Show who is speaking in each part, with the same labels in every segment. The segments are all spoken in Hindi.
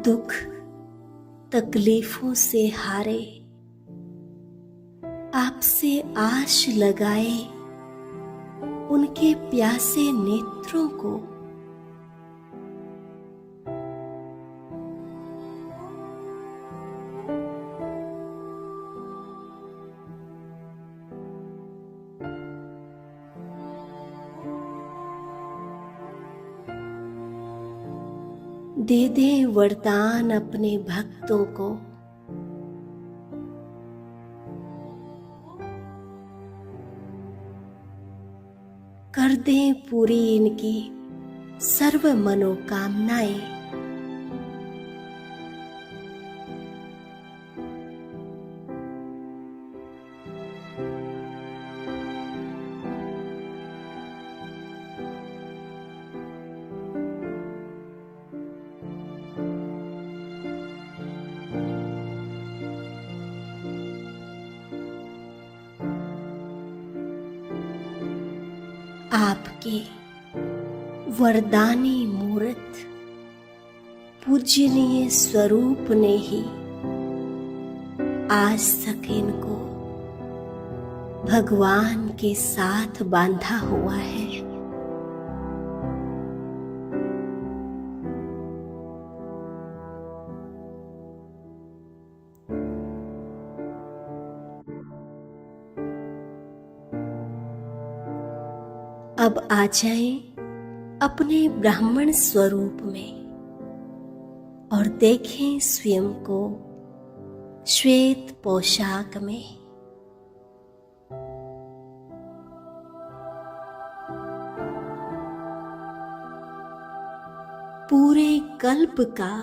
Speaker 1: दुख तकलीफों से हारे, आपसे आश लगाए उनके प्यासे नेत्रों को दे दे वरदान अपने भक्तों को। कर दें पूरी इनकी सर्व मनोकामनाएं। आपके वरदानी मूर्त पूजनीय स्वरूप ने ही आज तक इनको भगवान के साथ बांधा हुआ है। अब आ जाएं अपने ब्राह्मण स्वरूप में और देखें स्वयं को श्वेत पोशाक में। पूरे कल्प का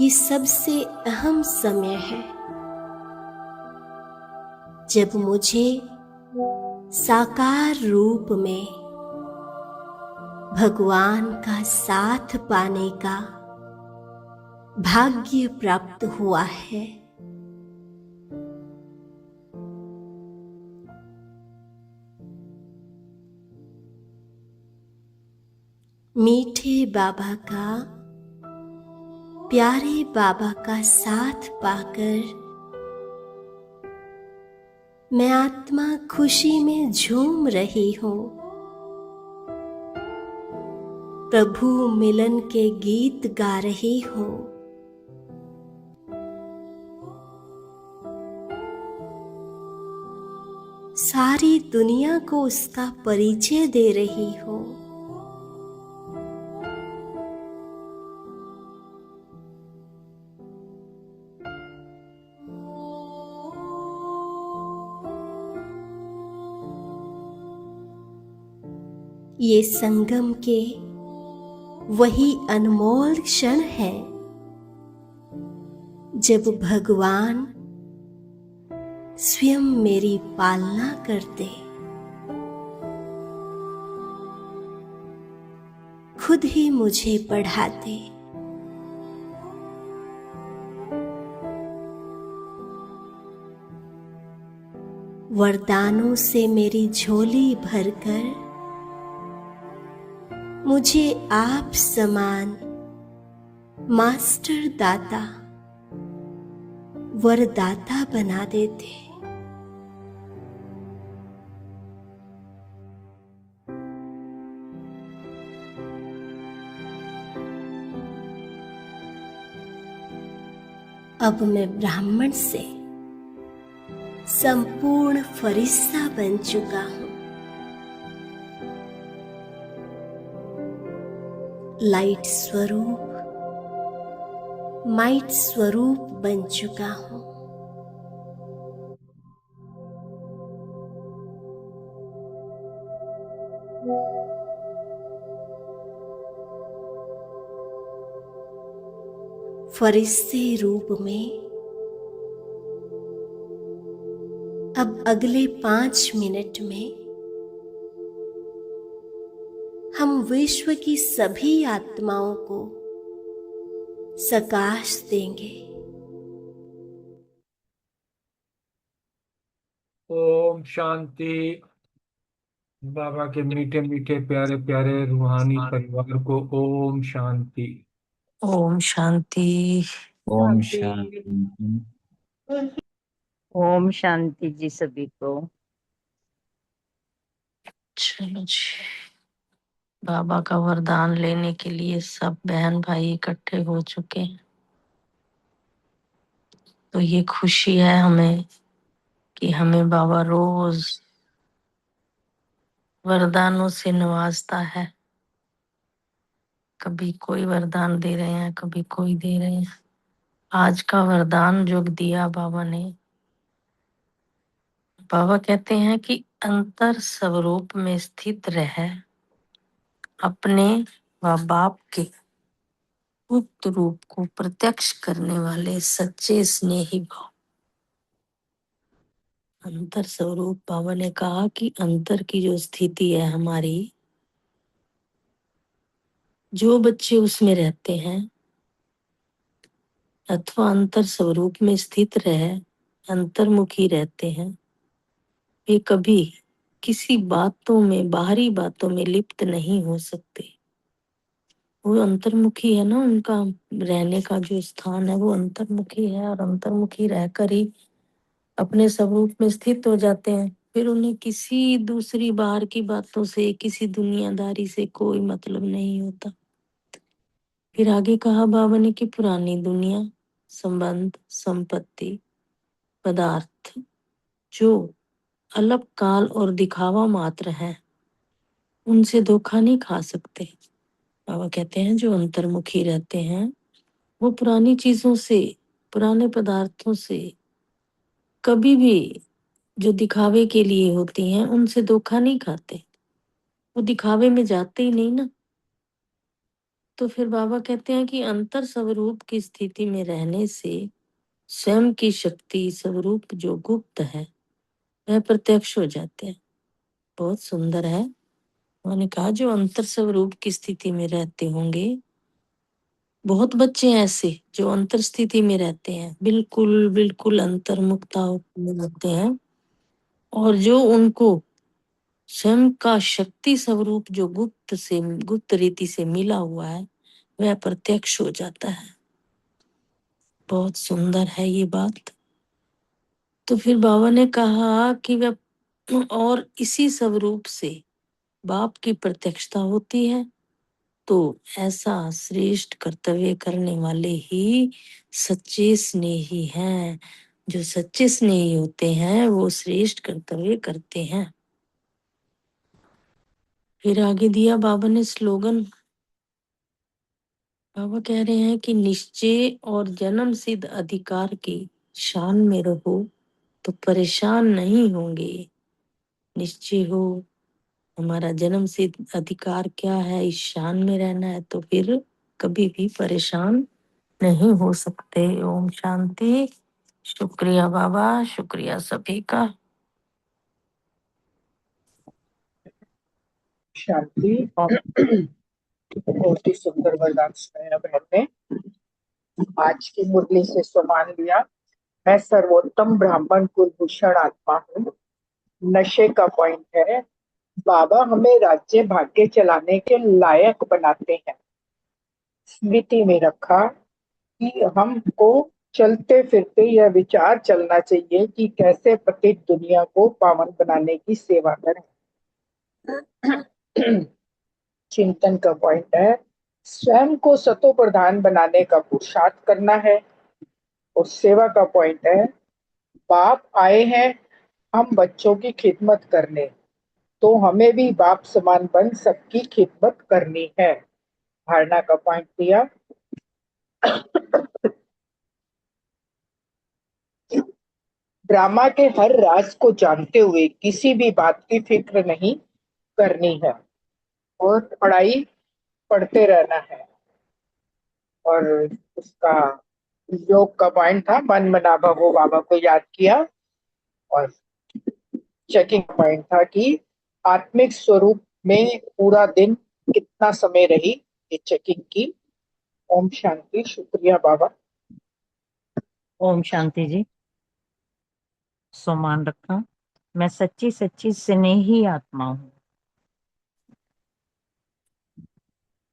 Speaker 1: ये सबसे अहम समय है जब मुझे साकार रूप में भगवान का साथ पाने का भाग्य प्राप्त हुआ है। मीठे बाबा का, प्यारे बाबा का साथ पाकर मैं आत्मा खुशी में झूम रही हूँ। प्रभु मिलन के गीत गा रही हूँ। सारी दुनिया को उसका परिचय दे रही हूँ। ये संगम के वही अनमोल क्षण है जब भगवान स्वयं मेरी पालना करते, खुद ही मुझे पढ़ाते। वरदानों से मेरी झोली भरकर मुझे आप समान मास्टर दाता, वरदाता बना देते। अब मैं ब्राह्मण से संपूर्ण फरिश्ता बन चुका हूं। लाइट स्वरूप, माइट स्वरूप बन चुका हूं। फरिश्ते रूप में अब अगले 5 मिनट में हम विश्व की सभी आत्माओं को सकाश देंगे।
Speaker 2: ओम शांति। बाबा के मीठे मीठे प्यारे प्यारे रूहानी परिवार को ओम शांति।
Speaker 3: ओम शांति।
Speaker 4: ओम
Speaker 2: शांति।
Speaker 4: शांति।
Speaker 5: ओम शांति जी सभी को।
Speaker 3: चलो जी, बाबा का वरदान लेने के लिए सब बहन भाई इकट्ठे हो चुके हैं। तो ये खुशी है हमें कि हमें बाबा रोज वरदानों से नवाजता है। कभी कोई वरदान दे रहे हैं, कभी कोई दे रहे हैं। आज का वरदान जो दिया बाबा ने, बाबा कहते हैं कि अंतर स्वरूप में स्थित रह अपने व बाप के गुप्त रूप को प्रत्यक्ष करने वाले सच्चे स्नेही भाव। अंतर स्वरूप, बाबा ने कहा कि अंतर की जो स्थिति है हमारी, जो बच्चे उसमें रहते हैं अथवा अंतर स्वरूप में स्थित रह अंतर्मुखी रहते हैं, वे कभी किसी बातों में, बाहरी बातों में लिप्त नहीं हो सकते। वो अंतर्मुखी है ना, उनका रहने का जो स्थान है वो अंतर्मुखी है, और अंतर्मुखी रहकर ही अपने स्वरूप में स्थित हो जाते हैं। फिर उन्हें किसी दूसरी बाहर की बातों से, किसी दुनियादारी से कोई मतलब नहीं होता। फिर आगे कहा बाबा ने कि पुरानी दुनिया, संबंध, संपत्ति, पदार्थ जो अल्प काल और दिखावा मात्र है, उनसे धोखा नहीं खा सकते। बाबा कहते हैं जो अंतर्मुखी रहते हैं वो पुरानी चीजों से, पुराने पदार्थों से कभी भी, जो दिखावे के लिए होती हैं, उनसे धोखा नहीं खाते। वो दिखावे में जाते ही नहीं ना। तो फिर बाबा कहते हैं कि अंतर स्वरूप की स्थिति में रहने से स्वयं की शक्ति, स्वरूप जो गुप्त है, वह प्रत्यक्ष हो जाते हैं। बहुत सुंदर है। उन्होंने कहा जो अंतर स्वरूप की स्थिति में रहते होंगे, बहुत बच्चे हैं ऐसे जो अंतर स्थिति में रहते हैं, बिल्कुल बिल्कुल अंतर्मुखता होते हैं, और जो उनको स्वयं का शक्ति स्वरूप जो गुप्त रीति से मिला हुआ है, वह प्रत्यक्ष हो जाता है। बहुत सुंदर है ये बात। तो फिर बाबा ने कहा कि वह, और इसी स्वरूप से बाप की प्रत्यक्षता होती है, तो ऐसा श्रेष्ठ कर्तव्य करने वाले ही सच्चे स्नेही हैं। जो सच्चे स्नेही होते हैं वो श्रेष्ठ कर्तव्य करते हैं। फिर आगे दिया बाबा ने स्लोगन। बाबा कह रहे हैं कि निश्चय और जन्म सिद्ध अधिकार की शान में रहो तो परेशान नहीं होंगे। निश्चय हो, हमारा जन्म सिद्ध अधिकार क्या है, इस शान में रहना है, तो फिर कभी भी परेशान नहीं हो सकते। ओम शांति। शुक्रिया बाबा, शुक्रिया सभी का।
Speaker 6: शांति। बहुत ही सुंदर वरदान सुनाया बहन ने। आज की मुरली से सम्मान लिया। मैं सर्वोत्तम ब्राह्मण कुलभूषण आत्मा हूँ। नशे का पॉइंट है, बाबा हमें राज्य भाग्य चलाने के लायक बनाते हैं। स्मृति में रखा कि हमको चलते फिरते यह विचार चलना चाहिए कि कैसे पतित दुनिया को पावन बनाने की सेवा करें। चिंतन का पॉइंट है, स्वयं को सतो प्रधान बनाने का पुरुषार्थ करना है। और सेवा का पॉइंट है, बाप आए हैं हम बच्चों की खिदमत करने, तो हमें भी बाप समान बन सबकी खिदमत करनी है। धारणा का पॉइंट दिया, ड्रामा के हर राज को जानते हुए किसी भी बात की फिक्र नहीं करनी है, और पढ़ाई पढ़ते रहना है। और उसका योग का पॉइंट था, मन मना भगो, बाबा को याद किया। और चेकिंग पॉइंट था कि आत्मिक स्वरूप में पूरा दिन कितना समय रही, ये चेकिंग की। ओम शांति। शुक्रिया बाबा।
Speaker 5: ओम शांति जी। सम्मान रखा। मैं सच्ची सच्ची स्नेही आत्मा हूँ।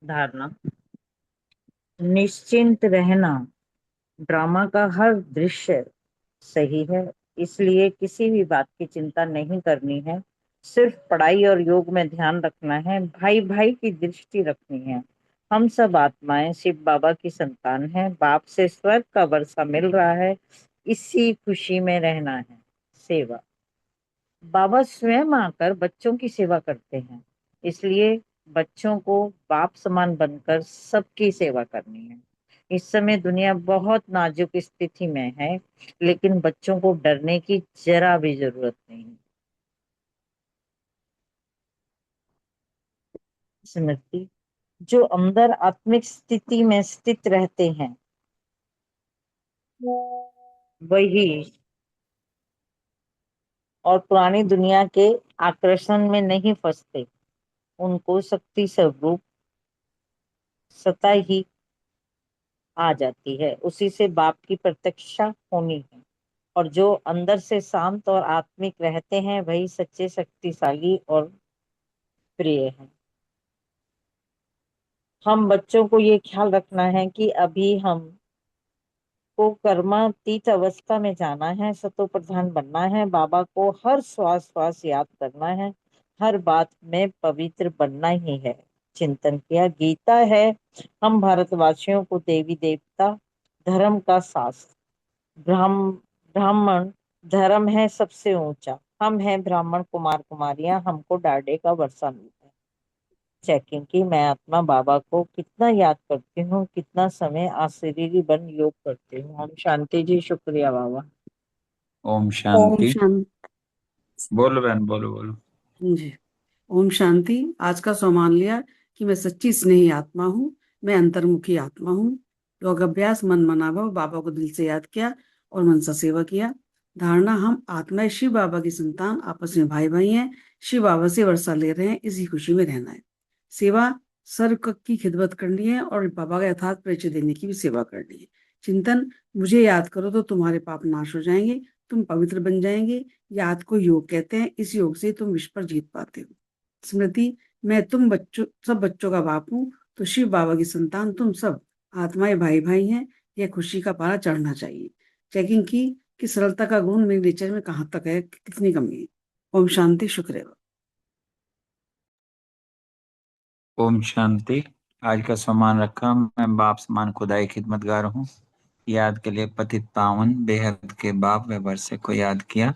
Speaker 5: धारणा, निश्चिंत रहना। ड्रामा का हर दृश्य सही है, इसलिए किसी भी बात की चिंता नहीं करनी है। सिर्फ पढ़ाई और योग में ध्यान रखना है, भाई भाई की दृष्टि रखनी है। हम सब आत्माएं शिव बाबा की संतान हैं, बाप से स्वर्ग का वर्षा मिल रहा है, इसी खुशी में रहना है। सेवा। बाबा स्वयं आकर बच्चों की सेवा करते हैं, इसलिए बच्चों को बाप समान बनकर सबकी सेवा करनी है। इस समय दुनिया बहुत नाजुक स्थिति में है, लेकिन बच्चों को डरने की जरा भी जरूरत नहीं। स्मृति। जो अंदर आत्मिक स्थिति में स्थित रहते हैं, वही और पुरानी दुनिया के आकर्षण में नहीं फंसते। उनको शक्ति स्वरूप सता ही आ जाती है, उसी से बाप की प्रत्यक्षा होनी है। और जो अंदर से शांत और आत्मिक रहते हैं, वही सच्चे शक्तिशाली और प्रिय हैं। हम बच्चों को ये ख्याल रखना है कि अभी हम को कर्मातीत अवस्था में जाना है, सतो प्रधान बनना है, बाबा को हर श्वास श्वास याद करना है, हर बात में पवित्र बनना ही है। चिंतन किया। गीता है हम भारतवासियों को देवी देवता धर्म का शास्त्र। ब्राह्मण धर्म है सबसे ऊंचा। हम हैं ब्राह्मण कुमार कुमारियां, हमको डाडे का वर्षा मिलता है। चेकिंग की। मैं आत्मा बाबा को कितना याद करती हूँ, कितना समय आशीर्वादी बन योग करती हूँ। हम शांति जी। शुक्रिया बाबा।
Speaker 4: ओम
Speaker 7: ओम
Speaker 4: शांति।
Speaker 7: शांति।
Speaker 4: बोलो बहन, बोलो बोलो।
Speaker 7: जी। ओम शांति। आज का सम्मान लिया कि मैं सच्ची स्नेही आत्मा हूँ, मैं अंतर्मुखी आत्मा हूँ। योग अभ्यास मन मनाभव बाबा को दिल से याद किया और मन से सेवा किया। धारणा हम आत्माएं शिव बाबा की संतान, आपस में भाई भाई हैं, शिव बाबा से वर्षा ले रहे हैं, इसी खुशी में रहना है। सेवा सर्व की खिदमत करनी है और बाबा का यथार्थ परिचय देने की भी सेवा करनी है। चिंतन। मुझे याद करो तो तुम्हारे पाप नाश हो जाएंगे, तुम पवित्र बन जाएंगे। याद को योग कहते हैं, इस योग से तुम विश्व पर जीत पाते हो। स्मृति। मैं तुम बच्चों सब बच्चों का बाप हूँ, तो शिव बाबा की संतान तुम सब आत्माएं भाई भाई हैं। यह खुशी का पारा चढ़ना चाहिए। चेकिंग की कि सरलता का गुण मेरे नेचर में कहाँ तक है, कितनी कमी है। ओम शांति। शुक्र।
Speaker 4: ओम शांति। आज का सम्मान रखा। मैं बाप समान खुदाई खिदमतगार हूँ। याद के लिए पतित पावन बेहद के बाप व वर्षे को याद किया।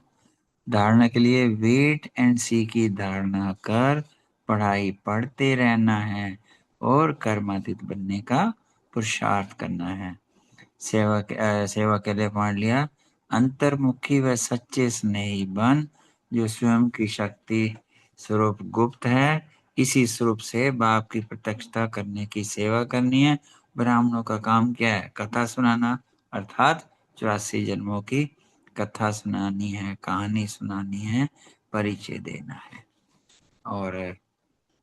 Speaker 4: धारणा के लिए वेट एंड सी की धारणा कर पढ़ाई पढ़ते रहना है और कर्मातीत बनने का पुरुषार्थ करना है। सेवा के लिए पढ़ लिया। अंतर्मुखी व सच्चे स्नेही बन, जो स्वयं की शक्ति स्वरूप गुप्त है, इसी स्वरूप से बाप की प्रत्यक्षता करने की सेवा करनी है। ब्राह्मणों का काम क्या है? कथा सुनाना, अर्थात 84 जन्मों की कथा सुनानी है, कहानी सुनानी है, परिचय देना है। और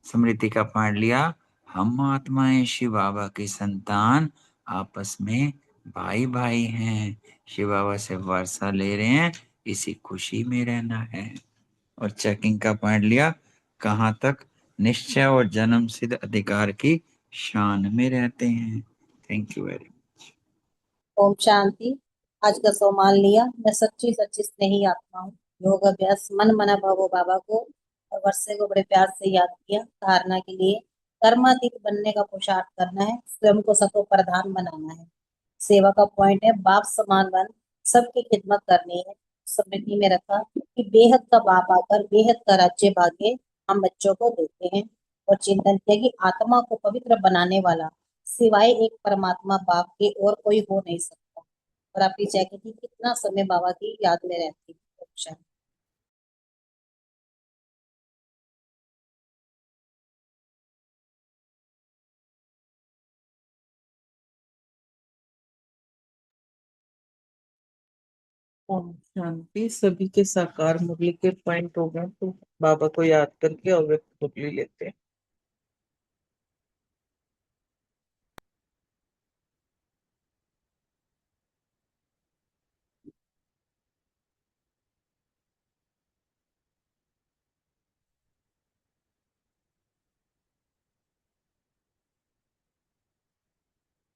Speaker 4: स्मृति का पढ़ लिया। हम आत्माएं शिव बाबा की संतान, आपस में भाई भाई हैं, शिव बाबा से वर्षा ले रहे हैं, इसी खुशी में रहना है। और चेकिंग का पॉइंट लिया। कहाँ तक? निश्चय और जन्म सिद्ध अधिकार की शान में रहते हैं। Thank you very much.
Speaker 8: ओम शांति। आज का सम्मान लिया। मैं सच्ची सच्ची स्नेही आत्मा हूँ। योग अभ्यास मन मना भवो बाबा को और वर्षे को बड़े प्यार से याद किया। धारणा के लिए कर्मातीत बनने का पुरुषार्थ करना है, स्वयं को सतो प्रधान बनाना है। सेवा का पॉइंट है बाप समान बन सबकी खिदमत करनी है। स्मृति में रखा कि बेहद का बाप आकर बेहद का राज्य भाग्य हम बच्चों को देते हैं। और चिंतन किया कि आत्मा को पवित्र बनाने वाला सिवाय एक परमात्मा बाप के और कोई हो नहीं सकता। और आपकी चेक की कितना समय बाबा की याद में रहती है। अच्छा।
Speaker 9: ओम शांति। सभी के साकार मुरली के पॉइंट हो गए, तो बाबा को याद करके अव्यक्त मुरली लेते हैं।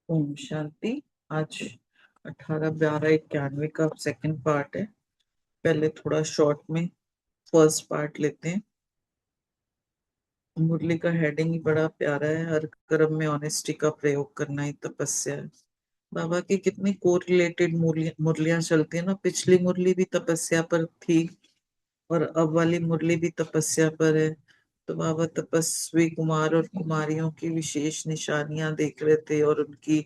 Speaker 9: ओम शांति। आज 18/12/91 का सेकंड पार्ट है। पहले थोड़ा शॉर्ट में फर्स्ट पार्ट लेते हैं। मुरली का हेडिंग ही बड़ा प्यारा है, हर कर्म में ऑनेस्टी का प्रयोग करना ही तपस्या है। बाबा की कितनी कोरिलेटेड मुरलियां चलती है ना। पिछली मुरली भी तपस्या पर थी और अब वाली मुरली भी तपस्या पर है। तो बाबा तपस्वी कुमार और कुमारियों की विशेष निशानियां देख रहे थे और उनकी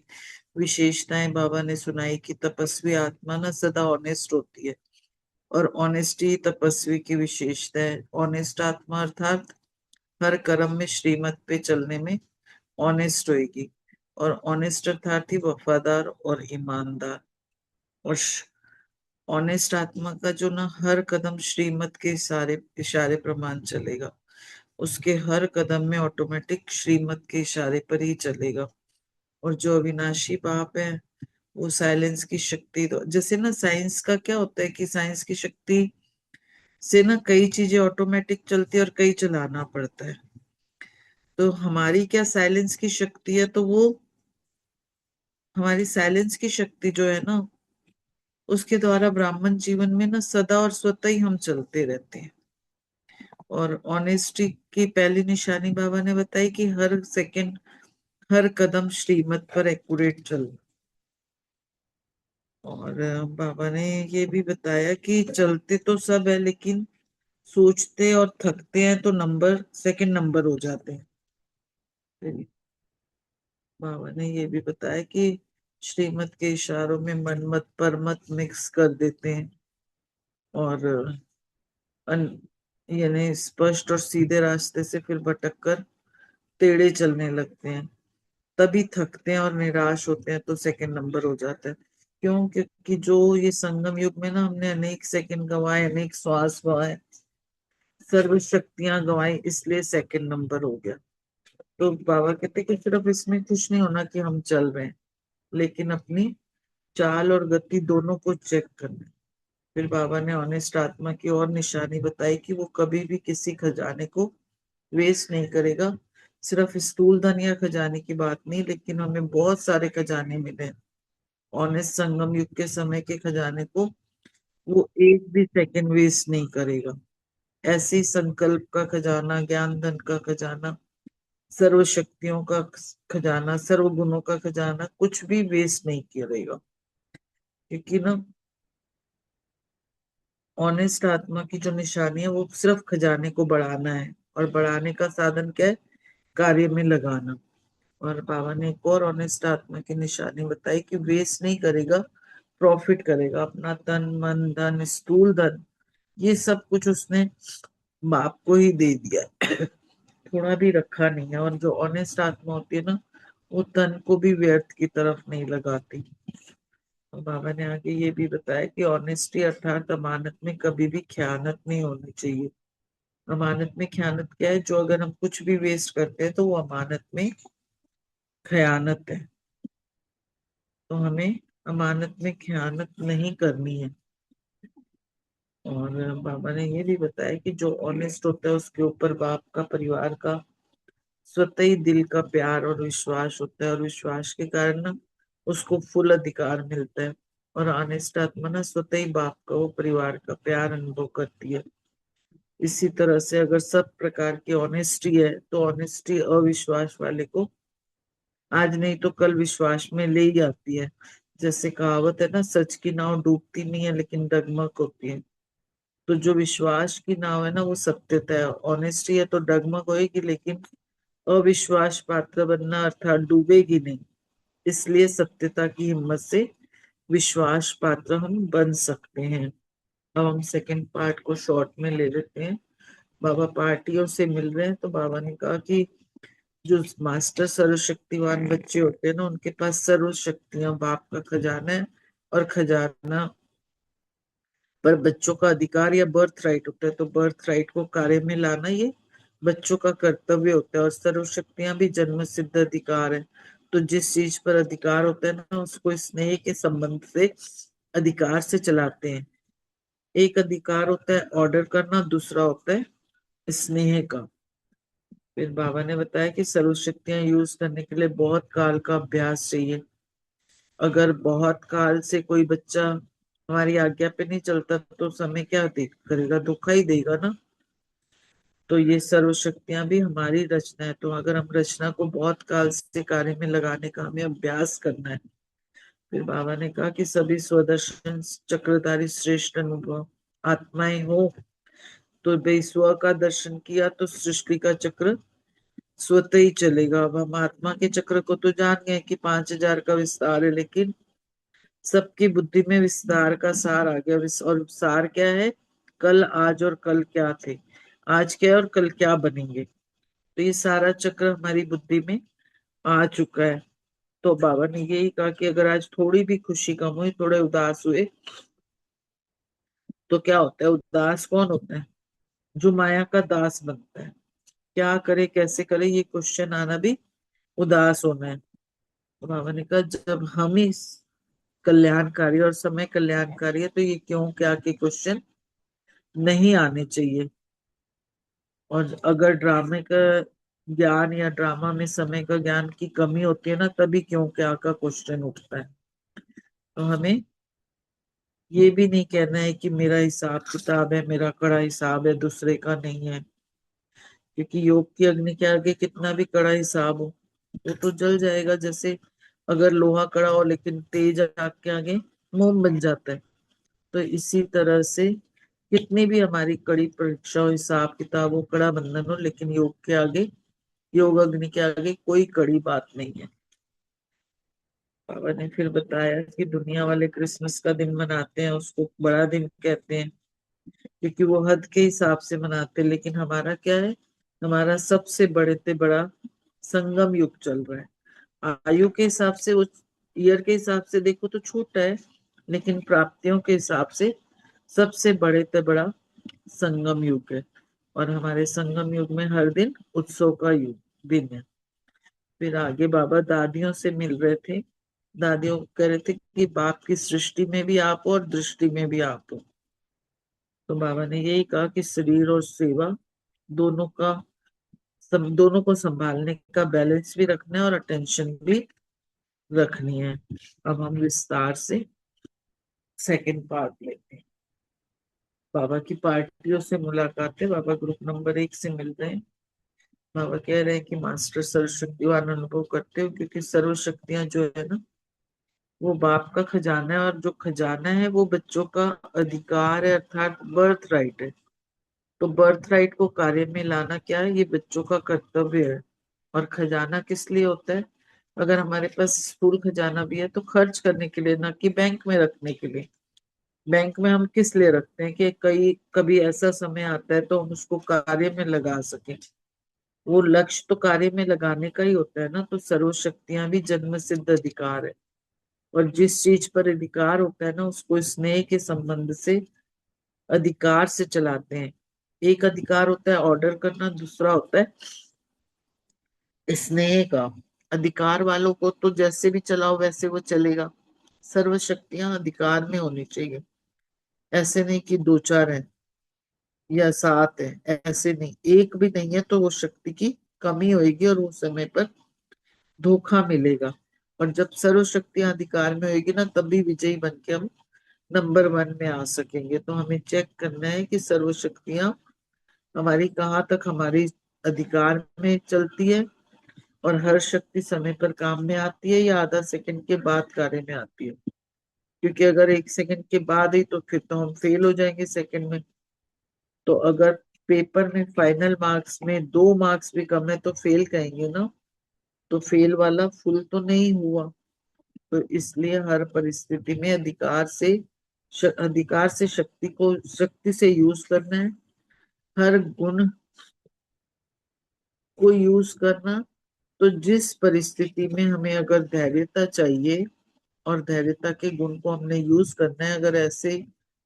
Speaker 9: विशेषताएं बाबा ने सुनाई कि तपस्वी आत्मा ना सदा ऑनेस्ट होती है और ऑनेस्टी तपस्वी की विशेषता है। ऑनेस्ट आत्मा अर्थात हर कर्म में श्रीमत पे चलने में ऑनेस्ट होएगी और ऑनेस्ट अर्थात ही वफादार और ईमानदार। और ऑनेस्ट आत्मा का जो ना हर कदम श्रीमत के सारे इशारे प्रमाण चलेगा, उसके हर कदम में ऑटोमेटिक श्रीमत के इशारे पर ही चलेगा। और जो अविनाशी बाप है वो साइलेंस की शक्ति, तो जैसे ना साइंस का क्या होता है कि साइंस की शक्ति से ना कई चीजें ऑटोमेटिक चलती है और कई चलाना पड़ता है। तो हमारी क्या साइलेंस की शक्ति है, तो वो हमारी साइलेंस की शक्ति जो है ना उसके द्वारा ब्राह्मण जीवन में ना सदा और स्वतः ही हम चलते रहते हैं। और ऑनेस्टी की पहली निशानी बाबा ने बताई कि हर सेकंड हर कदम श्रीमत पर एक्यूरेट चलना। और बाबा ने ये भी बताया कि चलते तो सब है लेकिन सोचते और थकते हैं तो नंबर सेकंड नंबर हो जाते हैं। फिर बाबा ने ये भी बताया कि श्रीमत के इशारों में मनमत परमत मिक्स कर देते हैं और यानी स्पष्ट और सीधे रास्ते से फिर भटक कर टेढ़े चलने लगते हैं, तभी थकते हैं और निराश होते हैं तो सेकंड नंबर हो जाता है। क्यों? क्योंकि जो ये संगम युग में ना हमने अनेक सेकंड गंवाए, अनेक श्वास गंवाए, सर्व शक्तियां गंवाई, इसलिए सेकंड नंबर हो गया। तो बाबा कहते हैं कि सिर्फ इसमें खुश नहीं होना कि हम चल रहे हैं, लेकिन अपनी चाल और गति दोनों को चेक करना है। फिर बाबा ने ऑनेस्ट आत्मा की और निशानी बताई कि वो कभी भी किसी खजाने को वेस्ट नहीं करेगा। सिर्फ स्थूल धन या खजाने की बात नहीं, लेकिन हमें बहुत सारे खजाने मिले। ऑनेस्ट संगम युग के समय के खजाने को वो एक भी सेकंड वेस्ट नहीं करेगा। ऐसे ही संकल्प का खजाना, ज्ञान धन का खजाना, सर्व शक्तियों का खजाना, सर्व गुणों का खजाना कुछ भी वेस्ट नहीं करेगा। क्योंकि ना ऑनेस्ट आत्मा की जो निशानी है वो सिर्फ खजाने को बढ़ाना है और बढ़ाने का साधन क्या है? कार्य में लगाना। और बाबा ने एक और ऑनेस्ट आत्मा की निशानी बताई कि वेस्ट नहीं करेगा, प्रॉफिट करेगा। अपना तन मन धन स्थूल धन ये सब कुछ उसने बाप को ही दे दिया थोड़ा भी रखा नहीं है। और जो ऑनेस्ट आत्मा होती है ना वो तन को भी व्यर्थ की तरफ नहीं लगाती। और बाबा ने आगे ये भी बताया कि ऑनेस्टी अर्थात अमानत में कभी भी खयानत नहीं होनी चाहिए। अमानत में खयानत क्या है? जो अगर हम कुछ भी वेस्ट करते हैं तो वो अमानत में खयानत है। तो हमें अमानत में खयानत नहीं करनी है। और बाबा ने ये भी बताया कि जो ऑनेस्ट होता है उसके ऊपर बाप का, परिवार का स्वतः ही दिल का प्यार और विश्वास होता है और विश्वास के कारण ना उसको फुल अधिकार मिलता है। और ऑनेस्ट आत्मा ना स्वतः ही बाप का, वो परिवार का प्यार अनुभव करती है। इसी तरह से अगर सब प्रकार की ऑनेस्टी है तो ऑनेस्टी अविश्वास वाले को आज नहीं तो कल विश्वास में ले ही आती है। जैसे कहावत है ना, सच की नाव डूबती नहीं है लेकिन डगमग होती है। तो जो विश्वास की नाव है ना वो सत्यता है, ऑनेस्टी है तो डगमग होएगी लेकिन अविश्वास पात्र बनना अर्थात डूबेगी नहीं। इसलिए सत्यता की हिम्मत से विश्वास पात्र हम बन सकते हैं। अब हम सेकंड पार्ट को शॉर्ट में ले लेते हैं। बाबा पार्टियों से मिल रहे हैं तो बाबा ने कहा कि जो मास्टर सर्वशक्तिवान बच्चे होते हैं ना उनके पास सर्व शक्तियां बाप का खजाना है और खजाना पर बच्चों का अधिकार या बर्थ राइट होता है। तो बर्थ राइट को कार्य में लाना ये बच्चों का कर्तव्य होता है। और सर्व शक्तियां भी जन्म सिद्ध अधिकार है। तो जिस चीज पर अधिकार होता है ना उसको स्नेह के संबंध से अधिकार से चलाते हैं। एक अधिकार होता है ऑर्डर करना, दूसरा होता है स्नेह का। फिर बाबा ने बताया कि सर्व शक्तियां यूज करने के लिए बहुत काल का अभ्यास चाहिए। अगर बहुत काल से कोई बच्चा हमारी आज्ञा पे नहीं चलता तो समय क्या करेगा, धोखा ही देगा ना। तो ये सर्व शक्तियां भी हमारी रचना है। तो अगर हम रचना को बहुत काल से कार्य में लगाने का हमें अभ्यास करना है। फिर बाबा ने कहा कि सभी स्वदर्शन चक्रधारी श्रेष्ठ अनुभव आत्माएं हो, तो भाई स्व का दर्शन किया तो सृष्टि का चक्र स्वतः ही चलेगा। अब हम आत्मा के चक्र को तो जान गए कि 5,000 का विस्तार है, लेकिन सबकी बुद्धि में विस्तार का सार आ गया। और सार क्या है, कल, आज और कल क्या थे, आज क्या और कल क्या बनेंगे। तो ये सारा चक्र हमारी बुद्धि में आ चुका है। तो बाबा ने यही कहा कि अगर आज थोड़ी भी खुशी कम हुई, थोड़े उदास हुए, तो क्या होता है, उदास कौन होता है, जो माया का दास बनता है। क्या करे कैसे करे, ये क्वेश्चन आना भी उदास होना है। तो बाबा ने कहा जब हम ही कल्याणकारी और समय कल्याणकारी है, तो ये क्यों क्या के क्वेश्चन नहीं आने चाहिए। और अगर ड्रामे का ज्ञान या ड्रामा में समय का ज्ञान की कमी होती है ना, तभी क्यों क्या का क्वेश्चन उठता है। तो हमें ये भी नहीं कहना है कि मेरा हिसाब किताब है, मेरा कड़ा हिसाब है, दूसरे का नहीं है। क्योंकि योग की अग्नि के आगे कितना भी कड़ा हिसाब हो, वो तो जल जाएगा। जैसे अगर लोहा कड़ा हो लेकिन तेज आग के आगे मोम बन जाता है। तो इसी तरह से कितनी भी हमारी कड़ी परीक्षा हो, हिसाब किताब हो, कड़ा बंधन हो, लेकिन योग के आगे, योग अग्नि के आगे कोई कड़ी बात नहीं है। बाबा ने फिर बताया कि दुनिया वाले क्रिसमस का दिन मनाते हैं, उसको बड़ा दिन कहते हैं क्योंकि वो हद के हिसाब से मनाते हैं। लेकिन हमारा क्या है, हमारा सबसे बड़े से बड़ा संगम युग चल रहा है। आयु के हिसाब से, उस ईयर के हिसाब से देखो तो छोटा है, लेकिन प्राप्तियों के हिसाब से सबसे बड़े से बड़ा संगम युग है। और हमारे संगम युग में हर दिन उत्सव का युग दिन है। फिर आगे बाबा दादियों से मिल रहे थे। दादियों कह रहे थे कि बाप की सृष्टि में भी आप हो और दृष्टि में भी आप हो। तो बाबा ने यही कहा कि शरीर और सेवा दोनों का दोनों को संभालने का बैलेंस भी रखना है और अटेंशन भी रखनी है। अब हम विस्तार से सेकंड पार्ट लेते हैं। बाबा की पार्टियों से मुलाकात है। बाबा ग्रुप नंबर 1 से मिल रहे हैं। बाबा कह रहे हैं कि मास्टर सर्वशक्तिवान अनुभव करते हो, क्योंकि सर्व शक्तियां जो है ना, वो बाप का खजाना है। और जो खजाना है वो बच्चों का अधिकार है, अर्थात बर्थ राइट है। तो बर्थ राइट को कार्य में लाना क्या है, ये बच्चों का कर्तव्य है। और खजाना किस लिए होता है, अगर हमारे पास स्थूल खजाना भी है तो खर्च करने के लिए, ना कि बैंक में रखने के लिए। बैंक में हम किस लिए रखते हैं कि कई कभी ऐसा समय आता है तो हम उसको कार्य में लगा सकें। वो लक्ष्य तो कार्य में लगाने का ही होता है ना। तो सर्व शक्तियां भी जन्म सिद्ध अधिकार है। और जिस चीज पर अधिकार होता है ना, उसको स्नेह के संबंध से अधिकार से चलाते हैं। एक अधिकार होता है ऑर्डर करना, दूसरा होता है स्नेह का। अधिकार वालों को तो जैसे भी चलाओ वैसे वो चलेगा। सर्व शक्तियां अधिकार में होनी चाहिए। ऐसे नहीं कि दो चार है या सात है, ऐसे नहीं। एक भी नहीं है तो वो शक्ति की कमी होगी और उस समय पर धोखा मिलेगा। और जब सर्व शक्तियां अधिकार में होगी ना, तभी विजयी बन के हम नंबर 1 में आ सकेंगे। तो हमें चेक करना है कि सर्व शक्तियां हमारी कहाँ तक हमारी अधिकार में चलती है, और हर शक्ति समय पर काम में आती है या आधा सेकंड के बाद कार्य में आती है। क्योंकि अगर 1 सेकंड के बाद ही, तो फिर तो हम फेल हो जाएंगे सेकंड में। तो अगर पेपर में फाइनल मार्क्स में 2 मार्क्स भी कम है तो फेल कहेंगे ना। तो फेल वाला फुल तो नहीं हुआ। तो इसलिए हर परिस्थिति में अधिकार से शक्ति को शक्ति से यूज करना है। हर गुण को यूज करना। तो जिस परिस्थिति में हमें अगर धैर्यता चाहिए और धैर्यता के गुण को हमने यूज करना है, अगर ऐसे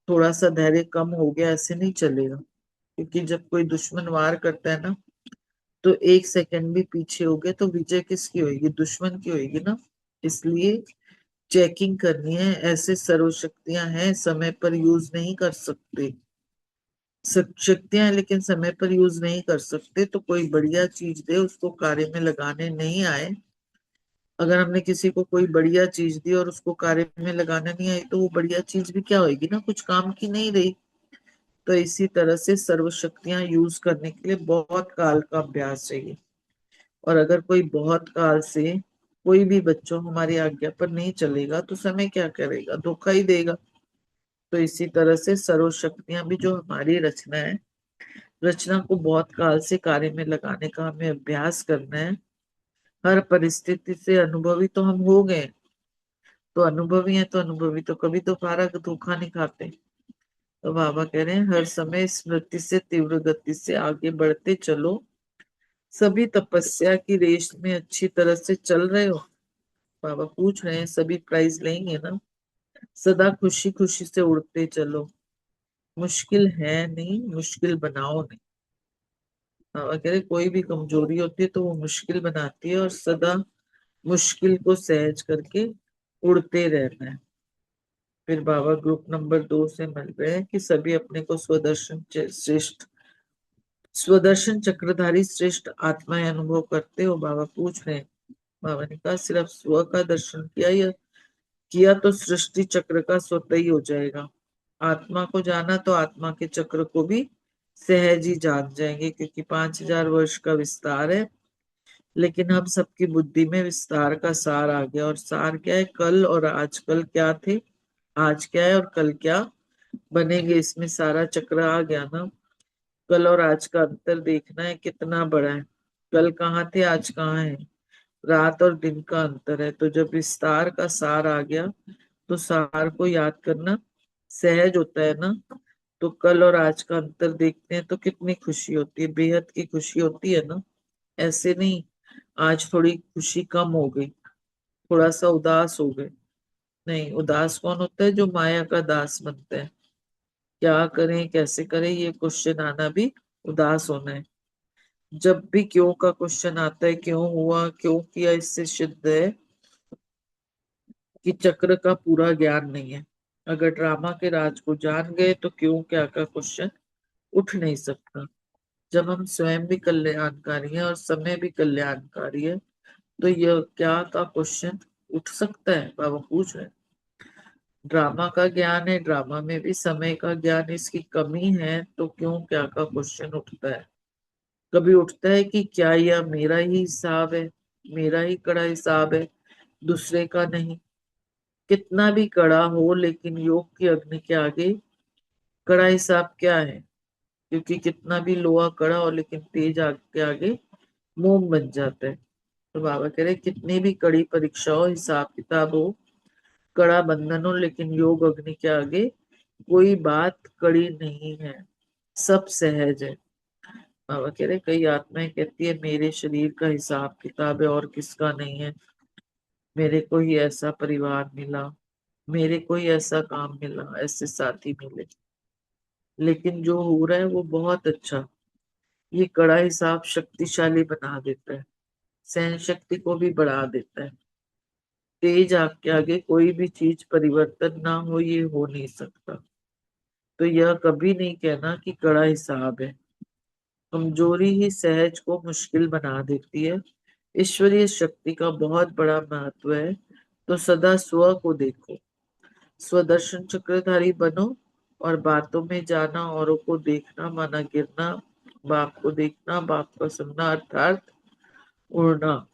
Speaker 9: थोड़ा सा धैर्य कम हो गया, ऐसे नहीं चलेगा। क्योंकि जब कोई दुश्मन वार करता है ना, तो 1 सेकंड भी पीछे हो गए तो विजय किसकी होगी, दुश्मन की होगी ना। इसलिए चेकिंग करनी है। ऐसे सर्व शक्तियां हैं, समय पर यूज नहीं कर सकते। शक्तियां हैं लेकिन समय पर यूज नहीं कर सकते। तो कोई बढ़िया चीज दे, उसको कार्य में लगाने नहीं आए अगर हमने किसी को कोई बढ़िया चीज दी और उसको कार्य में लगाना नहीं आई तो वो बढ़िया चीज भी क्या होगी ना, कुछ काम की नहीं रही। तो इसी तरह से सर्व शक्तियां यूज करने के लिए बहुत काल का अभ्यास चाहिए। और अगर कोई बहुत काल से कोई भी बच्चों हमारी आज्ञा पर नहीं चलेगा तो समय क्या करेगा, धोखा ही देगा। तो इसी तरह से सर्व शक्तियां भी जो हमारी रचना है, रचना को बहुत काल से कार्य में लगाने का हमें अभ्यास करना है। हर परिस्थिति से अनुभवी तो हम हो गए, तो अनुभवी है तो अनुभवी तो कभी दोबारा धोखा नहीं खाते। तो बाबा कह रहे हैं हर समय स्मृति से तीव्र गति से आगे बढ़ते चलो। सभी तपस्या की रेस में अच्छी तरह से चल रहे हो। बाबा पूछ रहे हैं सभी प्राइज लेंगे ना। सदा खुशी खुशी से उड़ते चलो। मुश्किल है नहीं, मुश्किल बनाओ नहीं। बाबा कह रहे कोई भी कमजोरी होती है तो वो मुश्किल बनाती है, और सदा मुश्किल को सहज करके उड़ते रहना है। फिर बाबा ग्रुप नंबर 2 से मिल रहे हैं कि सभी अपने को स्वदर्शन चक्रधारी श्रेष्ठ आत्माएं अनुभव करते हो। बाबा पूछ रहे हैं, बाबा ने कहा सिर्फ स्व का दर्शन किया या किया तो सृष्टि चक्र का स्वतः ही हो जाएगा। आत्मा को जाना तो आत्मा के चक्र को भी सहज ही जान जाएंगे, क्योंकि 5000 वर्ष का विस्तार है। लेकिन हम सबकी बुद्धि में विस्तार का सार आ गया, और सार क्या है, कल और आज, कल क्या थे, आज क्या है और कल क्या बनेंगे, इसमें सारा चक्र आ गया ना। कल और आज का अंतर देखना है कितना बड़ा है। कल कहाँ थे, आज कहाँ है, रात और दिन का अंतर है। तो जब विस्तार का सार आ गया तो सार को याद करना सहज होता है ना। तो कल और आज का अंतर देखते हैं तो कितनी खुशी होती है, बेहद की खुशी होती है ना। ऐसे नहीं आज थोड़ी खुशी कम हो गई, थोड़ा सा उदास हो गए। नहीं, उदास कौन होता है, जो माया का दास बनता है। क्या करें कैसे करें ये क्वेश्चन आना भी उदास होना है। जब भी क्यों का क्वेश्चन आता है, क्यों हुआ क्यों किया, इससे सिद्ध है कि चक्र का पूरा ज्ञान नहीं है। अगर ड्रामा के राज को जान गए तो क्यों क्या का क्वेश्चन उठ नहीं सकता। जब हम स्वयं भी कल्याणकारी हैं और समय भी कल्याणकारी है तो यह क्या का क्वेश्चन उठ सकता है। बाबा पूछ रहे हैं, ड्रामा का ज्ञान है, ड्रामा में भी समय का ज्ञान इसकी कमी है, तो क्यों क्या का क्वेश्चन उठता है। कभी उठता है कि क्या यह मेरा ही हिसाब है, मेरा ही कड़ा हिसाब है, दूसरे का नहीं। कितना भी कड़ा हो लेकिन योग की अग्नि के आगे कड़ा हिसाब क्या है, क्योंकि कितना भी लोहा कड़ा हो लेकिन तेज आग के आगे मोम बन जाता है। तो बाबा कह रहे कितनी भी कड़ी परीक्षा हो, हिसाब किताब हो, कड़ा बंधन हो, लेकिन योग अग्नि के आगे कोई बात कड़ी नहीं है, सब सहज है। बाबा कह रहे कई आत्माएं कहती है मेरे शरीर का हिसाब किताब है और किसका नहीं है, मेरे को ही ऐसा परिवार मिला, मेरे को ही ऐसा काम मिला, ऐसे साथी मिले। लेकिन जो हो रहा है वो बहुत अच्छा। ये कड़ा हिसाब शक्तिशाली बना देता है, सहन शक्ति को भी बढ़ा देता है। तेज आग के आगे कोई भी चीज परिवर्तन ना हो, ये हो नहीं सकता। तो यह कभी नहीं कहना कि कड़ा हिसाब है। कमजोरी ही सहज को मुश्किल बना देती है। ईश्वरीय शक्ति का बहुत बड़ा महत्व है। तो सदा स्व को देखो, स्वदर्शन चक्रधारी बनो, और बातों में जाना, औरों को देखना माना गिरना, बाप को देखना बाप का सुनना अर्थात उड़ना।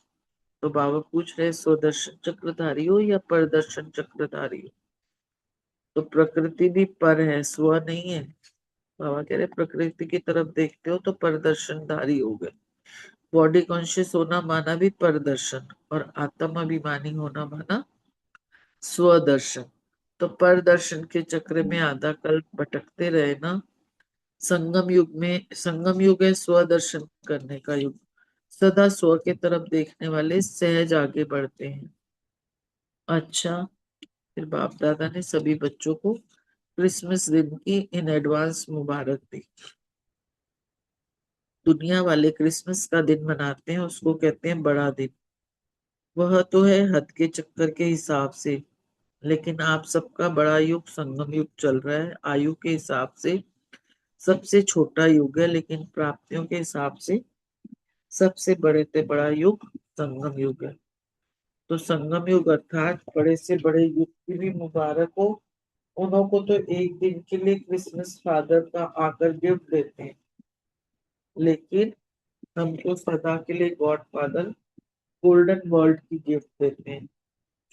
Speaker 9: तो बाबा पूछ रहे स्वदर्शन चक्रधारी हो या परदर्शन चक्रधारी हो। तो प्रकृति भी पर है, स्व नहीं है। बाबा कह रहे प्रकृति की तरफ देखते हो तो परदर्शनधारी हो गए। बॉडी कॉन्शियस होना माना भी परदर्शन, और आत्म अभिमानी होना माना स्वदर्शन। तो परदर्शन के चक्र में आधा कल्प भटकते रहे ना। संगम युग है स्वदर्शन करने का युग। सदा स्व के तरफ देखने वाले सहज आगे बढ़ते हैं। अच्छा, फिर बाप दादा ने सभी बच्चों को क्रिसमस दिन की इन एडवांस मुबारक दी। दुनिया वाले क्रिसमस का दिन मनाते हैं, उसको कहते हैं बड़ा दिन। वह तो है हद के चक्कर के हिसाब से, लेकिन आप सबका बड़ा युग संगम युग चल रहा है। आयु के हिसाब से सबसे छोटा युग है, लेकिन प्राप्तियों के हिसाब से सबसे बड़े से बड़ा युग संगम युग है। तो संगम युग अर्थात बड़े से बड़े युग की भी मुबारक हो। उन्हों को तो एक दिन के लिए क्रिसमस फादर का आकर गिफ्ट देते हैं, लेकिन हमको सदा के लिए गॉड फादर गोल्डन वर्ल्ड की गिफ्ट देते हैं,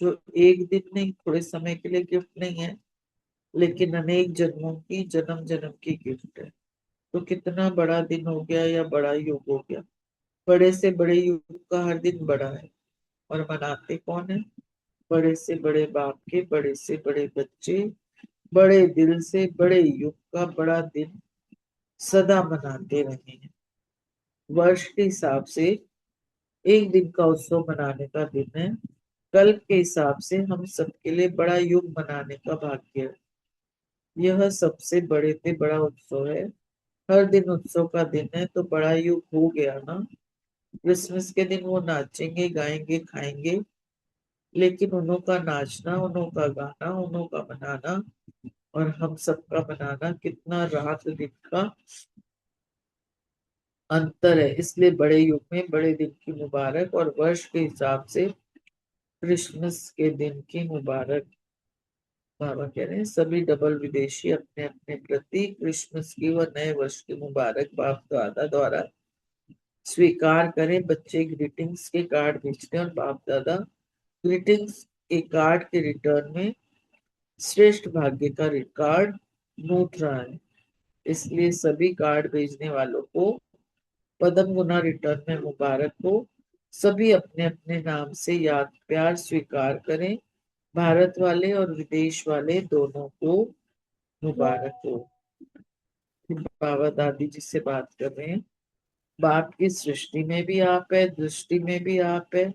Speaker 9: जो एक दिन नहीं, थोड़े समय के लिए गिफ्ट नहीं है, लेकिन अनेक जन्मों की, जन्म जन्म की गिफ्ट है। तो कितना बड़ा दिन हो गया या बड़ा युग हो गया। बड़े से बड़े युग का हर दिन बड़ा है, और मनाते कौन है? बड़े से बड़े बाप के बड़े से बड़े बच्चे, बड़े दिल से बड़े युग का बड़ा दिन सदा मनाते रहे हैं। वर्ष के हिसाब से एक दिन का उत्सव मनाने का दिन है, कल के हिसाब से हम सबके लिए बड़ा युग मनाने का भाग्य है। यह सबसे बड़े से बड़ा उत्सव है। हर दिन उत्सव का दिन है, तो बड़ा युग हो गया ना। क्रिसमस के दिन वो नाचेंगे, गाएंगे, खाएंगे, लेकिन उन्हों का नाचना, उन्हों का गाना, उन्हों का मनाना और हम सबका मनाना कितना रात दिन का अंतर है। इसलिए बड़े युग में बड़े दिन की मुबारक, और वर्ष के हिसाब से क्रिसमस के दिन की मुबारक। बाबा कह रहे हैं सभी डबल विदेशी अपने अपने प्रति क्रिसमस की व नए वर्ष की मुबारक बाप दादा द्वारा स्वीकार करें। बच्चे ग्रीटिंग्स के कार्ड भेजते हैं और बाप दादा ग्रीटिंग्स के कार्ड के रिटर्न में श्रेष्ठ भाग्य का कार्ड नोट रहा है। इसलिए सभी कार्ड भेजने वालों को पदम गुना रिटर्न में मुबारक हो। सभी अपने अपने नाम से याद प्यार स्वीकार करें। भारत वाले और विदेश वाले दोनों को मुबारक हो। बाबा दादी जी से बात कर रहे हैं। बाप की सृष्टि में भी आप है, दृष्टि में भी आप है,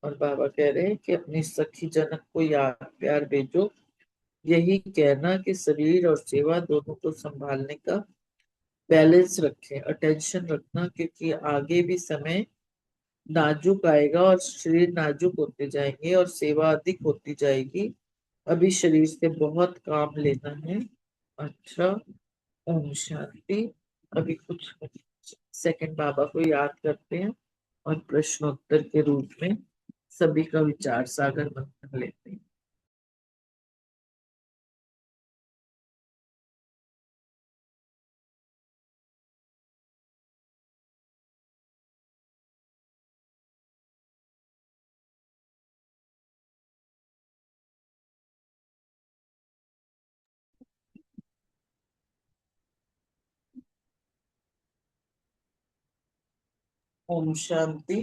Speaker 9: और बाबा कह रहे हैं कि अपनी सखी जनक को याद प्यार भेजो। यही कहना कि शरीर और सेवा दोनों को संभालने का बैलेंस रखें, अटेंशन रखना, क्योंकि आगे भी समय नाजुक आएगा और शरीर नाजुक होते जाएंगे और सेवा अधिक होती जाएगी। अभी शरीर से बहुत काम लेना है। अच्छा, ओम शांति। अभी कुछ सेकंड बाबा को याद करते हैं और प्रश्नोत्तर के रूप में सभी का विचार सागर मंथन लेते हैं। ओम शांति।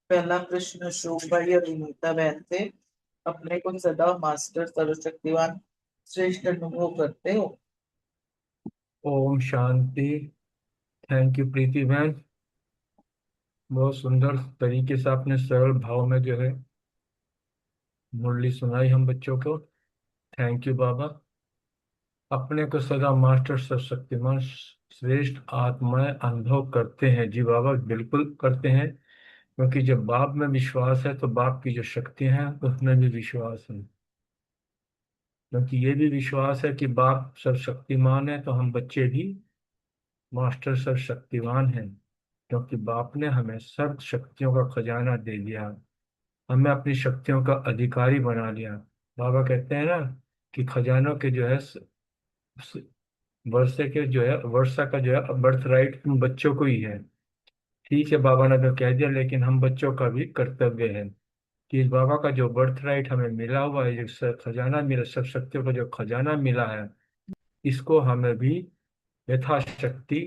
Speaker 9: पहला प्रश्न अशोक भाई और विनीता बहन से, अपने को सदा मास्टर सर्वशक्तिवान श्रेष्ठ अनुभव करते हो?
Speaker 2: ओम शांति। थैंक यू प्रीति बहन, बहुत सुंदर तरीके से आपने सरल भाव में जो है मुरली सुनाई हम बच्चों को। थैंक यू बाबा। अपने को सदा मास्टर सशक्तिमान श्रेष्ठ आत्माएं अनुभव करते हैं। जी बाबा, बिल्कुल करते हैं, क्योंकि जब बाप में विश्वास है तो बाप की जो शक्तियां हैं उसमें भी विश्वास है। क्योंकि ये भी विश्वास है कि बाप सर्वशक्तिमान है, तो हम बच्चे भी मास्टर सर्वशक्तिवान हैं, क्योंकि बाप ने हमें सर्व शक्तियों का खजाना दे दिया, हमें अपनी शक्तियों का अधिकारी बना लिया। बाबा कहते हैं ना कि खजानों के जो है वर्षे के जो है वर्षा का जो है बर्थ राइट तुम बच्चों को ही है। ठीक है, बाबा ने तो कह दिया, लेकिन हम बच्चों का भी कर्तव्य है कि इस बाबा का जो बर्थ राइट हमें मिला हुआ है, जो खजाना मिला, सब शक्तियों का जो खजाना मिला है, इसको हमें भी यथाशक्ति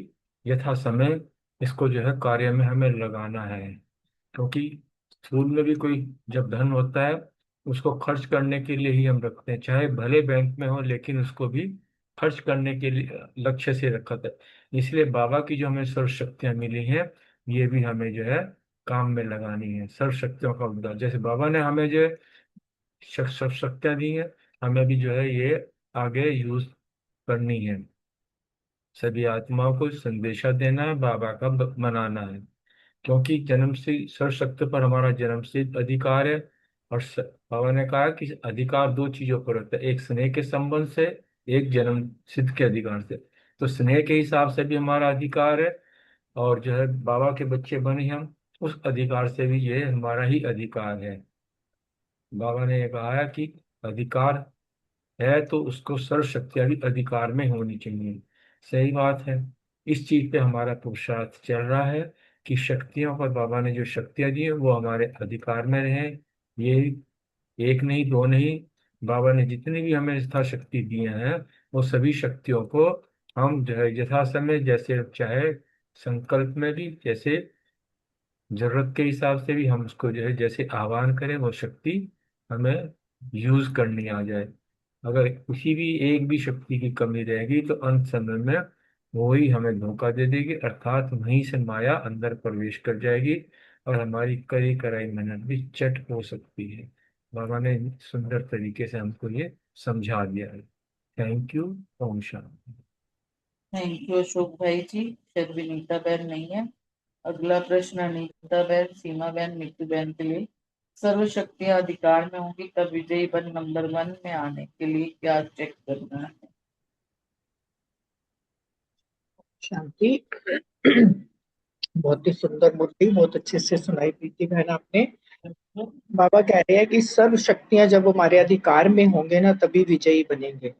Speaker 2: यथा समय इसको जो है कार्य में हमें लगाना है। क्योंकि स्कूल में भी कोई जब धन होता है उसको खर्च करने के लिए ही हम रखते हैं, चाहे भले बैंक में हो, लेकिन उसको भी खर्च करने के लिए लक्ष्य से रखा था। इसलिए बाबा की जो हमें सर्व शक्तियां मिली हैं, ये भी हमें जो है काम में लगानी है। सर्व शक्तियों का उद्धार, जैसे बाबा ने हमें जो है सर्व शक्तियां दी हैं, हमें भी जो है ये आगे यूज करनी है। सभी आत्माओं को संदेशा देना है, बाबा का मनाना है, क्योंकि जन्म से सर्वशक्ति पर हमारा जन्म सिद्ध अधिकार है। और बाबा ने कहा कि अधिकार दो चीजों पर होता है, एक स्नेह के संबंध से, एक जन्म सिद्ध के अधिकार से। तो स्नेह के हिसाब से भी हमारा अधिकार है, और जो है बाबा के बच्चे बने हम, उस अधिकार से भी ये हमारा ही अधिकार है। बाबा ने ये कहा है कि अधिकार है तो उसको सर्व शक्तियां भी अधिकार में होनी चाहिए। सही बात है। इस चीज पे हमारा पुरुषार्थ चल रहा है कि शक्तियों पर बाबा ने जो शक्तियां दी है वो हमारे अधिकार में रहे। ये एक नहीं दो नहीं, बाबा ने जितनी भी हमें यथाशक्ति दी हैं वो सभी शक्तियों को हम जो है यथा समय जैसे चाहे संकल्प में भी जैसे जरूरत के हिसाब से भी हम उसको जो है जैसे आह्वान करें वो शक्ति हमें यूज करनी आ जाए। अगर किसी भी एक भी शक्ति की कमी रहेगी तो अंत समय में वो ही हमें धोखा दे देगी, अर्थात वहीं से माया अंदर प्रवेश कर जाएगी और हमारी करी कराई मेहनत भी चट हो सकती है। बाबा ने सुंदर तरीके से हमको ये समझा दिया है। Thank you. ओम शांति।
Speaker 9: थैंक यू अशोक भाई जी। शायद विनीता बहन नहीं है। अगला प्रश्न अनीता बहन, सीमा बहन, नीतू बहन के लिए। सर्व शक्तियां अधिकार में होंगी तब विजयी बन नंबर 1 में आने के लिए क्या चेक करना है?
Speaker 6: शांति। बहुत ही सुंदर मूर्ति, बहुत अच्छे से सुनाई प्रीति बहन आपने। बाबा कह रहे हैं कि सर्व शक्तियां जब हमारे अधिकार में होंगे ना तभी विजयी बनेंगे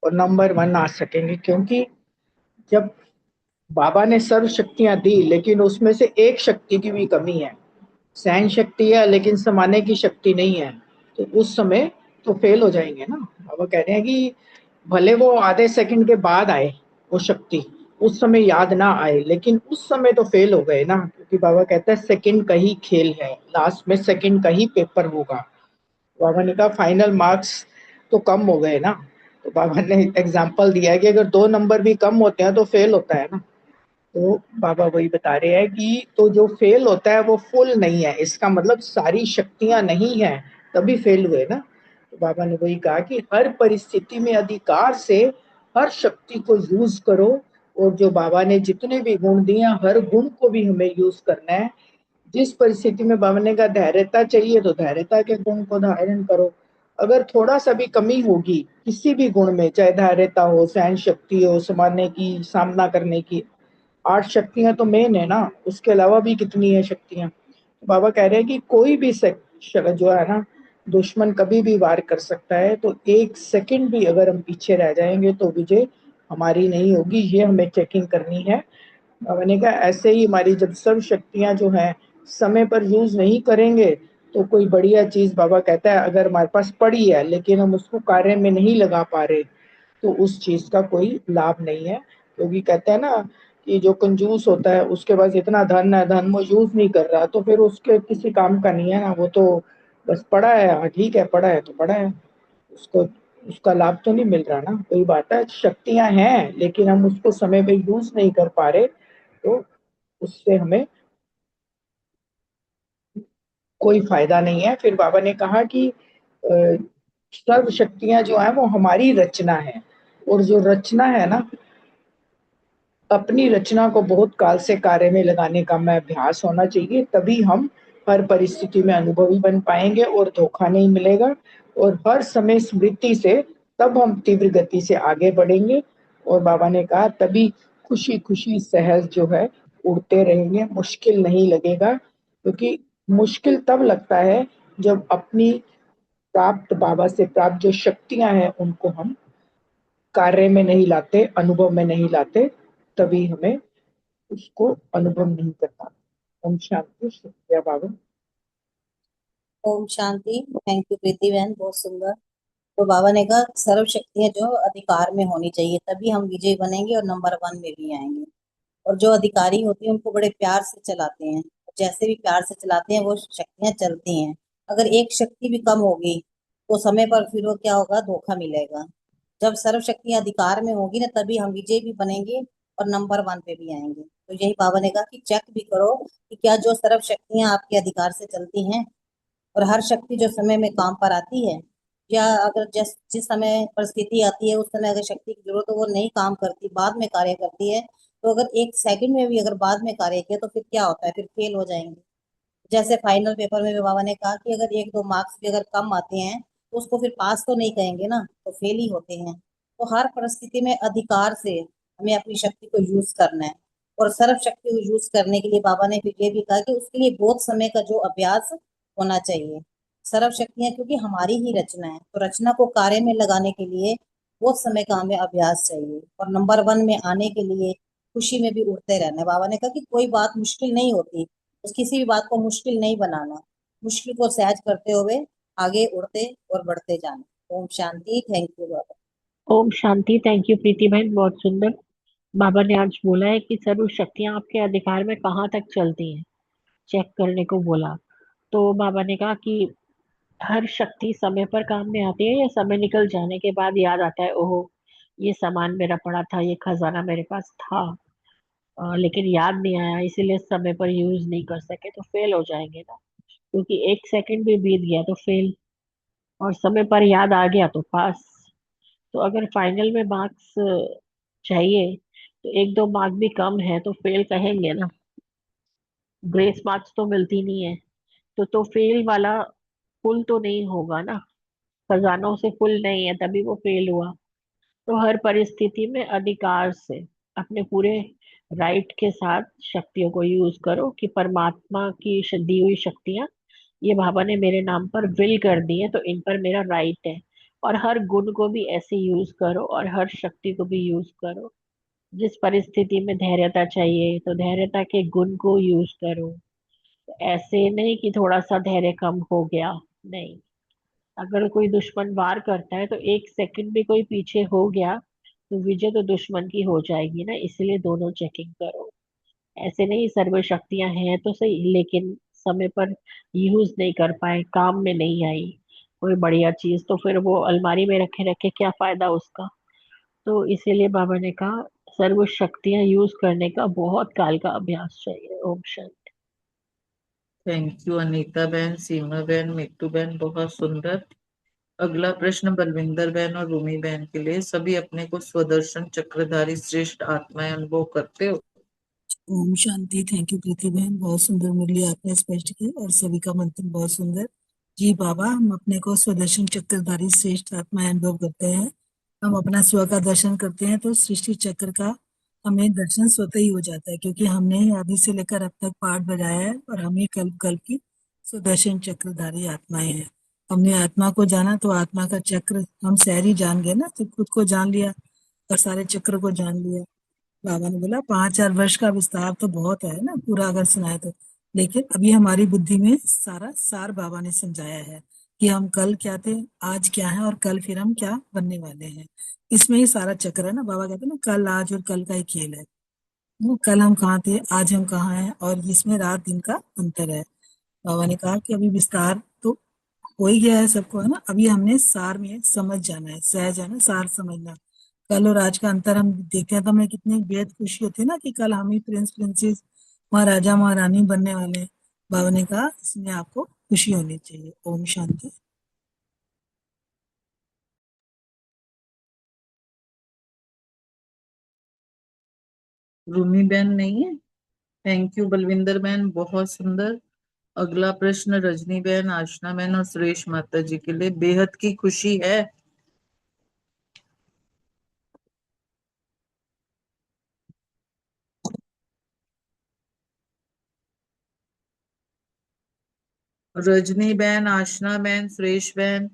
Speaker 6: और नंबर 1 आ सकेंगे। क्योंकि जब बाबा ने सर्व शक्तियां दी लेकिन उसमें से एक शक्ति की भी कमी है, सहन शक्ति है लेकिन समाने की शक्ति नहीं है, तो उस समय तो फेल हो जाएंगे ना। बाबा कह रहे हैं कि भले वो आधे सेकंड के बाद आए वो शक्ति, उस समय याद ना आए, लेकिन उस समय तो फेल हो गए ना। क्योंकि बाबा कहते हैं सेकंड का ही खेल है, लास्ट में सेकंड का ही पेपर होगा। बाबा ने कहा फाइनल मार्क्स तो कम हो गए ना। तो बाबा ने एग्जाम्पल दिया है कि अगर 2 नंबर भी कम होते हैं तो फेल होता है ना। तो बाबा वही बता रहे हैं कि तो जो फेल होता है वो फुल नहीं है, इसका मतलब सारी शक्तियां नहीं है तभी फेल हुए ना। तो बाबा ने वही कहा कि हर परिस्थिति में अधिकार से हर शक्ति को यूज करो, और जो बाबा ने जितने भी गुण दिए हर गुण को भी हमें यूज करना है। जिस परिस्थिति में बाबा ने कहा धैर्यता चाहिए तो धैर्यता के गुण को धारण करो। अगर थोड़ा सा भी कमी होगी किसी भी गुण में, चाहे धैर्यता हो, सहन शक्ति हो, संभालने की, सामना करने की, 8 शक्तियां तो मेन है ना, उसके अलावा भी कितनी है शक्तियां। तो बाबा कह रहे हैं कि कोई भी जो है ना दुश्मन कभी भी वार कर सकता है, तो 1 सेकंड भी अगर हम पीछे रह जाएंगे तो विजय हमारी नहीं होगी, ये हमें चेकिंग करनी है। मैंने कहा ऐसे ही हमारी जब सर्व शक्तियां जो हैं समय पर यूज नहीं करेंगे तो कोई बढ़िया चीज, बाबा कहता है अगर हमारे पास पड़ी है लेकिन हम उसको कार्य में नहीं लगा पा रहे तो उस चीज का कोई लाभ नहीं है। क्योंकि कहते हैं ना कि जो कंजूस होता है उसके पास इतना धन है, धन वो यूज नहीं कर रहा तो फिर उसके किसी काम का नहीं है ना, वो तो बस पड़ा है। हाँ ठीक है, पड़ा है तो पड़ा है, उसको उसका लाभ तो नहीं मिल रहा ना। कोई बात है, शक्तियां हैं लेकिन हम उसको समय पे यूज नहीं कर पा रहे तो उससे हमें कोई फायदा नहीं है। फिर बाबा ने कहा कि सर्व शक्तियां जो है वो हमारी रचना है, और जो रचना है ना, अपनी रचना को बहुत काल से कार्य में लगाने का हमें अभ्यास होना चाहिए, तभी हम हर परिस्थिति में अनुभवी बन पाएंगे और धोखा नहीं मिलेगा। और हर समय स्मृति से तब हम तीव्र गति से आगे बढ़ेंगे। और बाबा ने कहा तभी खुशी खुशी सहज जो है उड़ते रहेंगे, मुश्किल नहीं लगेगा। क्योंकि मुश्किल तब लगता है जब अपनी प्राप्त, बाबा से प्राप्त जो शक्तियां हैं उनको हम कार्य में नहीं लाते, अनुभव में नहीं लाते, तभी हमें उसको अनुभव नहीं कर पाते। ओम शांति। शुक्रिया बाबा।
Speaker 8: ओम शांति। थैंक यू प्रीति बहन, बहुत सुंदर। तो बाबा ने कहा सर्व शक्तियां जो अधिकार में होनी चाहिए तभी हम विजयी बनेंगे और नंबर 1 में भी आएंगे। और जो अधिकारी होते हैं उनको बड़े प्यार से चलाते हैं, जैसे भी प्यार से चलाते हैं वो शक्तियां चलती हैं। अगर एक शक्ति भी कम होगी तो समय पर फिर वो क्या होगा, धोखा मिलेगा। जब सर्व शक्तियां अधिकार में होगी ना तभी हम विजय भी बनेंगे और नंबर 1 पे भी आएंगे। तो यही बाबा ने कहा कि चेक भी करो कि क्या जो सर्व शक्तियां आपके अधिकार से चलती हैं, और हर शक्ति जो समय में काम पर आती है, या अगर जिस समय परिस्थिति आती है उस समय अगर शक्ति की जरूरत हो वो नहीं काम करती, बाद में कार्य करती है, तो अगर 1 सेकंड में भी अगर बाद में कार्य किया तो फिर क्या होता है, फिर फेल हो जाएंगे। जैसे फाइनल पेपर में भी बाबा ने कहा कि अगर 1-2 मार्क्स भी अगर कम आते हैं तो उसको फिर पास तो नहीं कहेंगे ना, तो फेल ही होते हैं। तो हर परिस्थिति में अधिकार से हमें अपनी शक्ति को यूज करना है। और सर्व शक्ति को यूज करने के लिए बाबा ने फिर ये भी कहा कि उसके लिए बहुत समय का जो अभ्यास होना चाहिए। सर्व शक्तियां क्योंकि हमारी ही रचना है, तो रचना को कार्य में लगाने के लिए बहुत समय का हमें अभ्यास चाहिए, और नंबर 1 में आने के लिए खुशी में भी उठते रहना है। बाबा ने कहा कि कोई बात मुश्किल नहीं होती, उस किसी भी बात को मुश्किल नहीं बनाना, मुश्किल को सहज करते हुए आगे उड़ते और बढ़ते जाना। ओम शांति। थैंक यू बाबा।
Speaker 10: ओम शांति। थैंक यू प्रीति बहन, बहुत सुंदर। बाबा ने आज बोला है कि सर्व शक्तियां आपके अधिकार में कहाँ तक चलती हैं, चेक करने को बोला। तो बाबा ने कहा कि हर शक्ति समय पर काम में आती है या समय निकल जाने के बाद याद आता है, ओहो ये सामान मेरा पड़ा था, ये खजाना मेरे पास था, लेकिन याद नहीं आया, इसीलिए समय पर यूज नहीं कर सके, तो फेल हो जाएंगे ना। क्योंकि एक सेकंड भी बीत गया तो फेल, और समय पर याद आ गया तो पास। तो अगर फाइनल में मार्क्स चाहिए तो एक दो मार्क भी कम है तो फेल कहेंगे ना, ग्रेस मार्क्स तो मिलती नहीं है। तो फेल वाला फुल तो नहीं होगा ना, खजानों से फुल नहीं है तभी वो फेल हुआ। तो हर परिस्थिति में अधिकार से अपने पूरे राइट के साथ शक्तियों को यूज करो कि परमात्मा की दी हुई शक्तियां ये बाबा ने मेरे नाम पर विल कर दी है, तो इन पर मेरा राइट है। और हर गुण को भी ऐसे यूज करो और हर शक्ति को भी यूज करो। जिस परिस्थिति में धैर्यता चाहिए तो धैर्यता के गुण को यूज करो। ऐसे नहीं कि थोड़ा सा धैर्य कम हो गया, नहीं। अगर कोई दुश्मन वार करता है तो एक सेकंड भी कोई पीछे हो गया तो विजय तो दुश्मन की हो जाएगी ना, इसलिए दोनों चेकिंग करो। ऐसे नहीं सर्व शक्तियां हैं तो सही लेकिन समय पर यूज नहीं कर पाए, काम में नहीं आई कोई बढ़िया चीज, तो फिर वो अलमारी में रखे रखे क्या फायदा उसका। तो इसीलिए बाबा ने कहा सर्व शक्तियां यूज करने का बहुत काल का अभ्यास चाहिए। ओम शांति।
Speaker 9: थैंक यू अनीता बहन, सीमा बहन, मिट्टू बहन, बहुत सुंदर। अगला प्रश्न बलविंदर बहन और रूमी बहन के लिए। सभी अपने को स्वदर्शन चक्रधारी श्रेष्ठ आत्माएं अनुभव करते हो?
Speaker 11: ओम शांति। थैंक यू प्रीति बहन, बहुत सुंदर मुरली आपने स्पष्ट की और सभी का मंथन बहुत सुंदर। जी बाबा, हम अपने को स्वदर्शन चक्रधारी श्रेष्ठ आत्मा अनुभव करते हैं। हम अपना स्व का दर्शन करते हैं तो सृष्टि चक्र का हमें दर्शन स्वतः ही हो जाता है, क्योंकि हमने आदि से लेकर अब तक पाठ बजाया है और हम ही कल्प कल्प की स्वदर्शन चक्रधारी आत्माएं हैं। हमने आत्मा को जाना तो आत्मा का चक्र हम सहरी जान गए ना, तो खुद को जान लिया और सारे चक्र को जान लिया। बाबा ने बोला 5,000 वर्ष का विस्तार तो बहुत है ना, पूरा अगर सुनाए तो, लेकिन अभी हमारी बुद्धि में सारा सार बाबा ने समझाया है कि हम कल क्या थे, आज क्या है और कल फिर हम क्या बनने वाले हैं। इसमें ही सारा चक्र है ना। बाबा कहते हैं ना, कल आज और कल का ही खेल है। वो कल हम कहाँ थे, आज हम कहाँ हैं, और इसमें रात दिन का अंतर है। बाबा ने कहा कि अभी विस्तार तो हो ही गया है सबको, है ना। अभी हमने सार में समझ जाना है, सहज है ना, सार समझना। कल और आज का अंतर हम देखते हैं तो हमें कितनी बेहद खुशी होती है ना कि कल हम ही प्रिंस प्रिंसेस महाराजा महारानी बनने वाले हैं। बाबा ने कहा इसमें आपको खुशी होनी चाहिए। ओम शांति।
Speaker 9: रूमी बहन नहीं है? थैंक यू बलविंदर बहन, बहुत सुंदर। अगला प्रश्न रजनी बहन, आशना बहन और सुरेश माता जी के लिए। बेहद की खुशी है? रजनी बहन, आशना बहन, सुरेश बहन,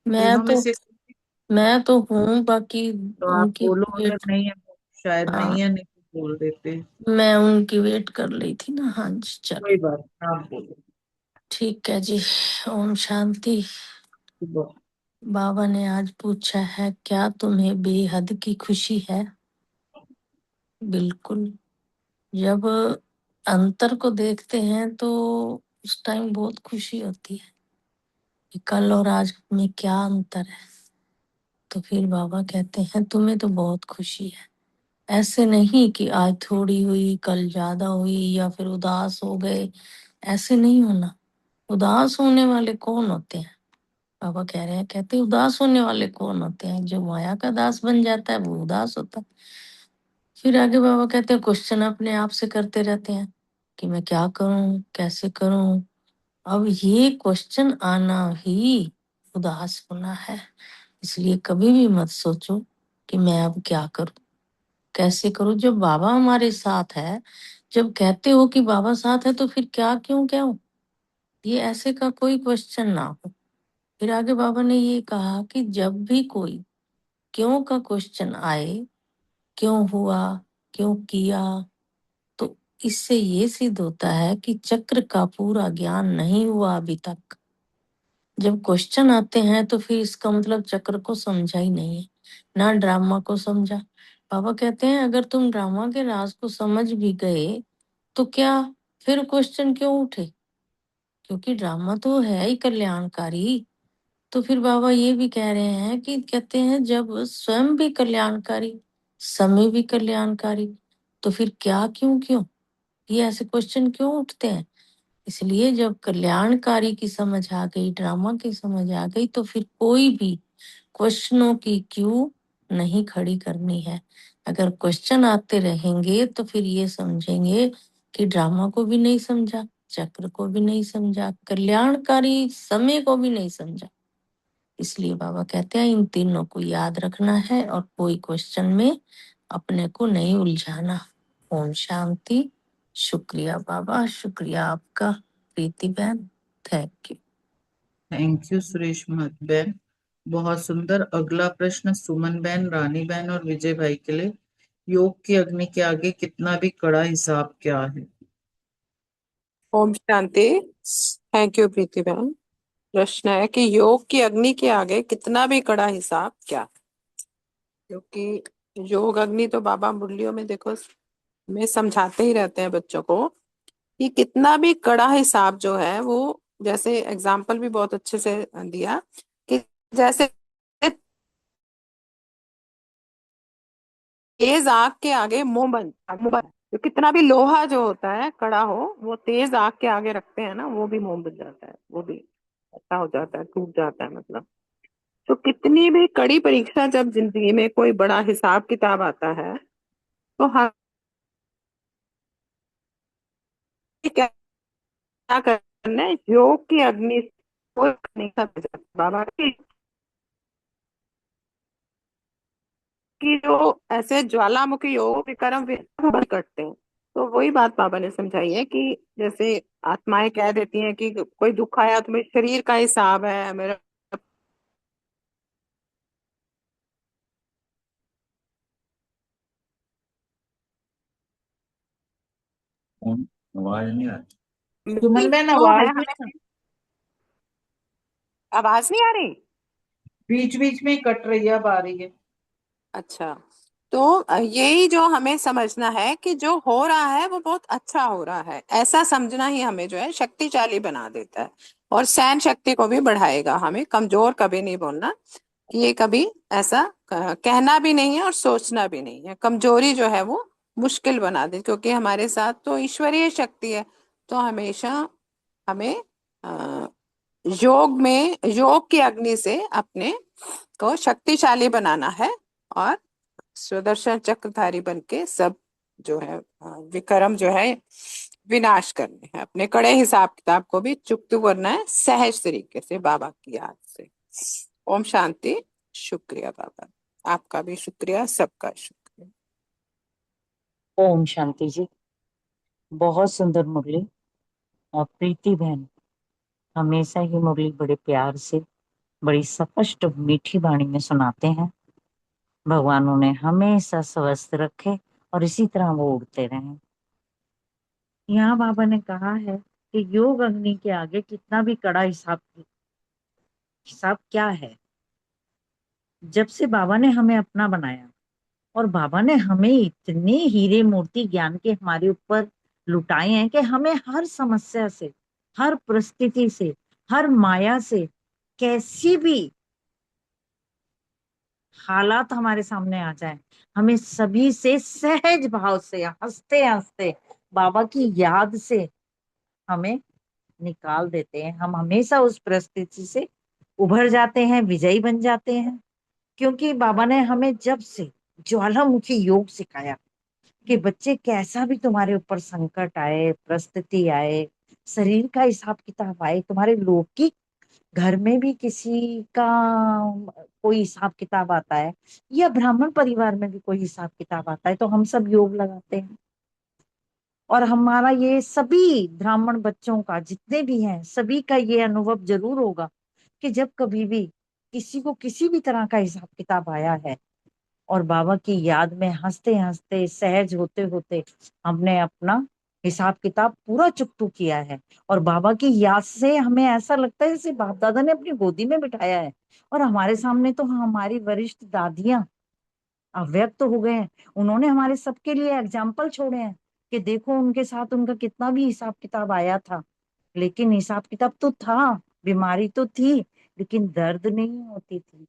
Speaker 3: मैं
Speaker 9: तीनों में
Speaker 3: तो
Speaker 9: से
Speaker 3: मैं तो हूँ, बाकी
Speaker 9: तो आप
Speaker 3: उनकी
Speaker 9: बोलो। अगर
Speaker 3: वेट।
Speaker 9: नहीं है, शायद
Speaker 3: हाँ,
Speaker 9: नहीं है, नहीं तो बोल देते।
Speaker 3: मैं उनकी वेट कर रही थी ना। हाँ जी, चलो
Speaker 9: कोई बात नहीं, आप बोलो।
Speaker 3: ठीक है जी। ओम शांति। बाबा ने आज पूछा है, क्या तुम्हें बेहद की खुशी है? बिल्कुल। जब अंतर को देखते हैं तो उस टाइम बहुत खुशी होती है कि कल और आज में क्या अंतर है। तो फिर बाबा कहते हैं तुम्हें तो बहुत खुशी है। ऐसे नहीं कि आज थोड़ी हुई कल ज्यादा हुई या फिर उदास हो गए, ऐसे नहीं होना। उदास होने वाले कौन होते हैं? बाबा कह रहे हैं, कहते उदास होने वाले कौन होते हैं? जो माया का दास बन जाता है वो उदास होता है। फिर आगे बाबा कहते हैं क्वेश्चन अपने आप से करते रहते हैं कि मैं क्या करूं, कैसे करूं। अब ये क्वेश्चन आना ही उदास होना है। इसलिए कभी भी मत सोचो कि मैं अब क्या करूं, कैसे करूं। जब बाबा हमारे साथ है, जब कहते हो कि बाबा साथ है, तो फिर क्या क्यों क्या हो? ये ऐसे का कोई क्वेश्चन ना हो। फिर आगे बाबा ने ये कहा कि जब भी कोई क्यों का क्वेश्चन आए, क्यों हुआ, क्यों किया, तो इससे ये सिद्ध होता है कि चक्र का पूरा ज्ञान नहीं हुआ अभी तक। जब क्वेश्चन आते हैं तो फिर इसका मतलब चक्र को समझा ही नहीं है, ना ड्रामा को समझा। बाबा कहते हैं अगर तुम ड्रामा के राज को समझ भी गए तो क्या फिर क्वेश्चन क्यों उठे? क्योंकि ड्रामा तो है ही कल्याणकारी। तो फिर बाबा ये भी कह रहे हैं कि कहते हैं जब स्वयं भी कल्याणकारी, समय भी कल्याणकारी, तो फिर क्या क्यों क्यों ये ऐसे क्वेश्चन क्यों उठते हैं? इसलिए जब कल्याणकारी की समझ आ गई, ड्रामा की समझ आ गई, तो फिर कोई भी क्वेश्चनों की क्यों नहीं खड़ी करनी है। अगर क्वेश्चन आते रहेंगे तो फिर ये समझेंगे कि ड्रामा को भी नहीं समझा, चक्र को भी नहीं समझा, कल्याणकारी समय को भी नहीं समझा। इसलिए बाबा कहते हैं इन तीनों को याद रखना है और कोई क्वेश्चन में अपने को नहीं उलझाना। ओम शांति। शुक्रिया बाबा, शुक्रिया आपका प्रीति बहन, thank you.
Speaker 9: Thank you Suresh बहन, बहुत सुंदर। अगला प्रश्न सुमन बहन, रानी बहन और विजय भाई के लिए। योग की अग्नि के आगे कितना भी कड़ा हिसाब क्या है?
Speaker 12: ओम शांति। थैंक यू प्रीति बहन। प्रश्न है कि योग की अग्नि के आगे कितना भी कड़ा हिसाब क्या? क्योंकि योग अग्नि तो बाबा मुरलियों में देखो में समझाते ही रहते हैं बच्चों को कि कितना भी कड़ा हिसाब जो है वो, जैसे एग्जाम्पल भी बहुत अच्छे से दिया कि जैसे तेज आग के आगे मोमबत्ती, तो कितना भी लोहा जो होता है कड़ा हो, वो तेज आग के आगे रखते हैं ना, वो भी मोम बन जाता है, वो भी ऐसा हो जाता है, टूट जाता है मतलब। तो कितनी भी कड़ी परीक्षा जब जिंदगी में कोई बड़ा हिसाब किताब आता है तो हमें क्या करना है? योग की अग्नि से कोई नहीं कर बाबा की जो ऐसे ज्वालामुखी योग विक्रम वो बंद करते हैं। तो वही बात बाबा ने समझाई है कि जैसे आत्माएं कह देती हैं कि कोई दुख आया तो मेरे शरीर का हिसाब है, मेरा
Speaker 4: आवाज नहीं आ रही।
Speaker 9: सुमन बहन
Speaker 12: जो है
Speaker 9: आवाज
Speaker 12: हमें।
Speaker 9: नहीं,
Speaker 12: आवाज नहीं आ रही?
Speaker 9: बीच बीच में कट रही है, अब आ रही है।
Speaker 12: अच्छा। तो यही जो हमें समझना है कि जो हो रहा है वो बहुत अच्छा हो रहा है, ऐसा समझना ही हमें जो है शक्तिशाली बना देता है और सहन शक्ति को भी बढ़ाएगा। हमें कमजोर कभी नहीं बोलना कि ये कभी ऐसा कहना भी नहीं है और सोचना भी नहीं है। कमजोरी जो है वो मुश्किल बना दे, क्योंकि हमारे साथ तो ईश्वरीय शक्ति है। तो हमेशा हमें अ, योग की अग्नि से अपने को शक्तिशाली बनाना है और सुदर्शन चक्रधारी बन के सब जो है विक्रम जो है विनाश करने हैं। अपने कड़े हिसाब किताब को भी चुकता करना है सहज तरीके से बाबा की याद से। ओम शांति। शुक्रिया बाबा, आपका भी शुक्रिया, सबका शुक्रिया।
Speaker 5: ओम शांति जी, बहुत सुंदर मुरली। और प्रीति बहन हमेशा ही मुरली बड़े प्यार से, बड़ी स्पष्ट मीठी वाणी में सुनाते हैं। भगवान उन्हें हमेशा स्वस्थ रखे और इसी तरह वो उड़ते रहें। यहाँ बाबा ने कहा है कि योग अग्नि के आगे कितना भी कड़ा हिसाब हिसाब क्या है। जब से बाबा ने हमें अपना बनाया और बाबा ने हमें इतने हीरे मोती ज्ञान के हमारे ऊपर लुटाए हैं कि हमें हर समस्या से, हर परिस्थिति से, हर माया से, कैसी भी हालात हमारे सामने आ जाए, हमें सभी से सहज भाव से हंसते हंसते बाबा की याद से हमें निकाल देते हैं। हम हमेशा उस परिस्थिति से उभर जाते हैं, विजयी बन जाते हैं। क्योंकि बाबा ने हमें जब से ज्वालामुखी योग सिखाया कि बच्चे कैसा भी तुम्हारे ऊपर संकट आए, परिस्थिति आए, शरीर का हिसाब किताब आए, तुम्हारे लौकिक घर में भी किसी का कोई हिसाब किताब आता है या ब्राह्मण परिवार में भी कोई हिसाब किताब आता है, तो हम सब योग लगाते हैं। और हमारा ये सभी ब्राह्मण बच्चों का जितने भी हैं सभी का ये अनुभव जरूर होगा कि जब कभी भी किसी को किसी भी तरह का हिसाब किताब आया है और बाबा की याद में हंसते हंसते सहज होते होते हमने अपना हिसाब किताब पूरा चुकतू किया है, और बाबा की याद से हमें ऐसा लगता है जैसे बाप दादा ने अपनी गोदी में बिठाया है। और हमारे सामने तो हमारी वरिष्ठ दादियां अव्यक्त हो गए हैं। उन्होंने हमारे सबके लिए एग्जाम्पल छोड़े हैं कि देखो उनके साथ उनका कितना भी हिसाब किताब आया था, लेकिन हिसाब किताब तो था, बीमारी तो थी, लेकिन दर्द नहीं होती थी।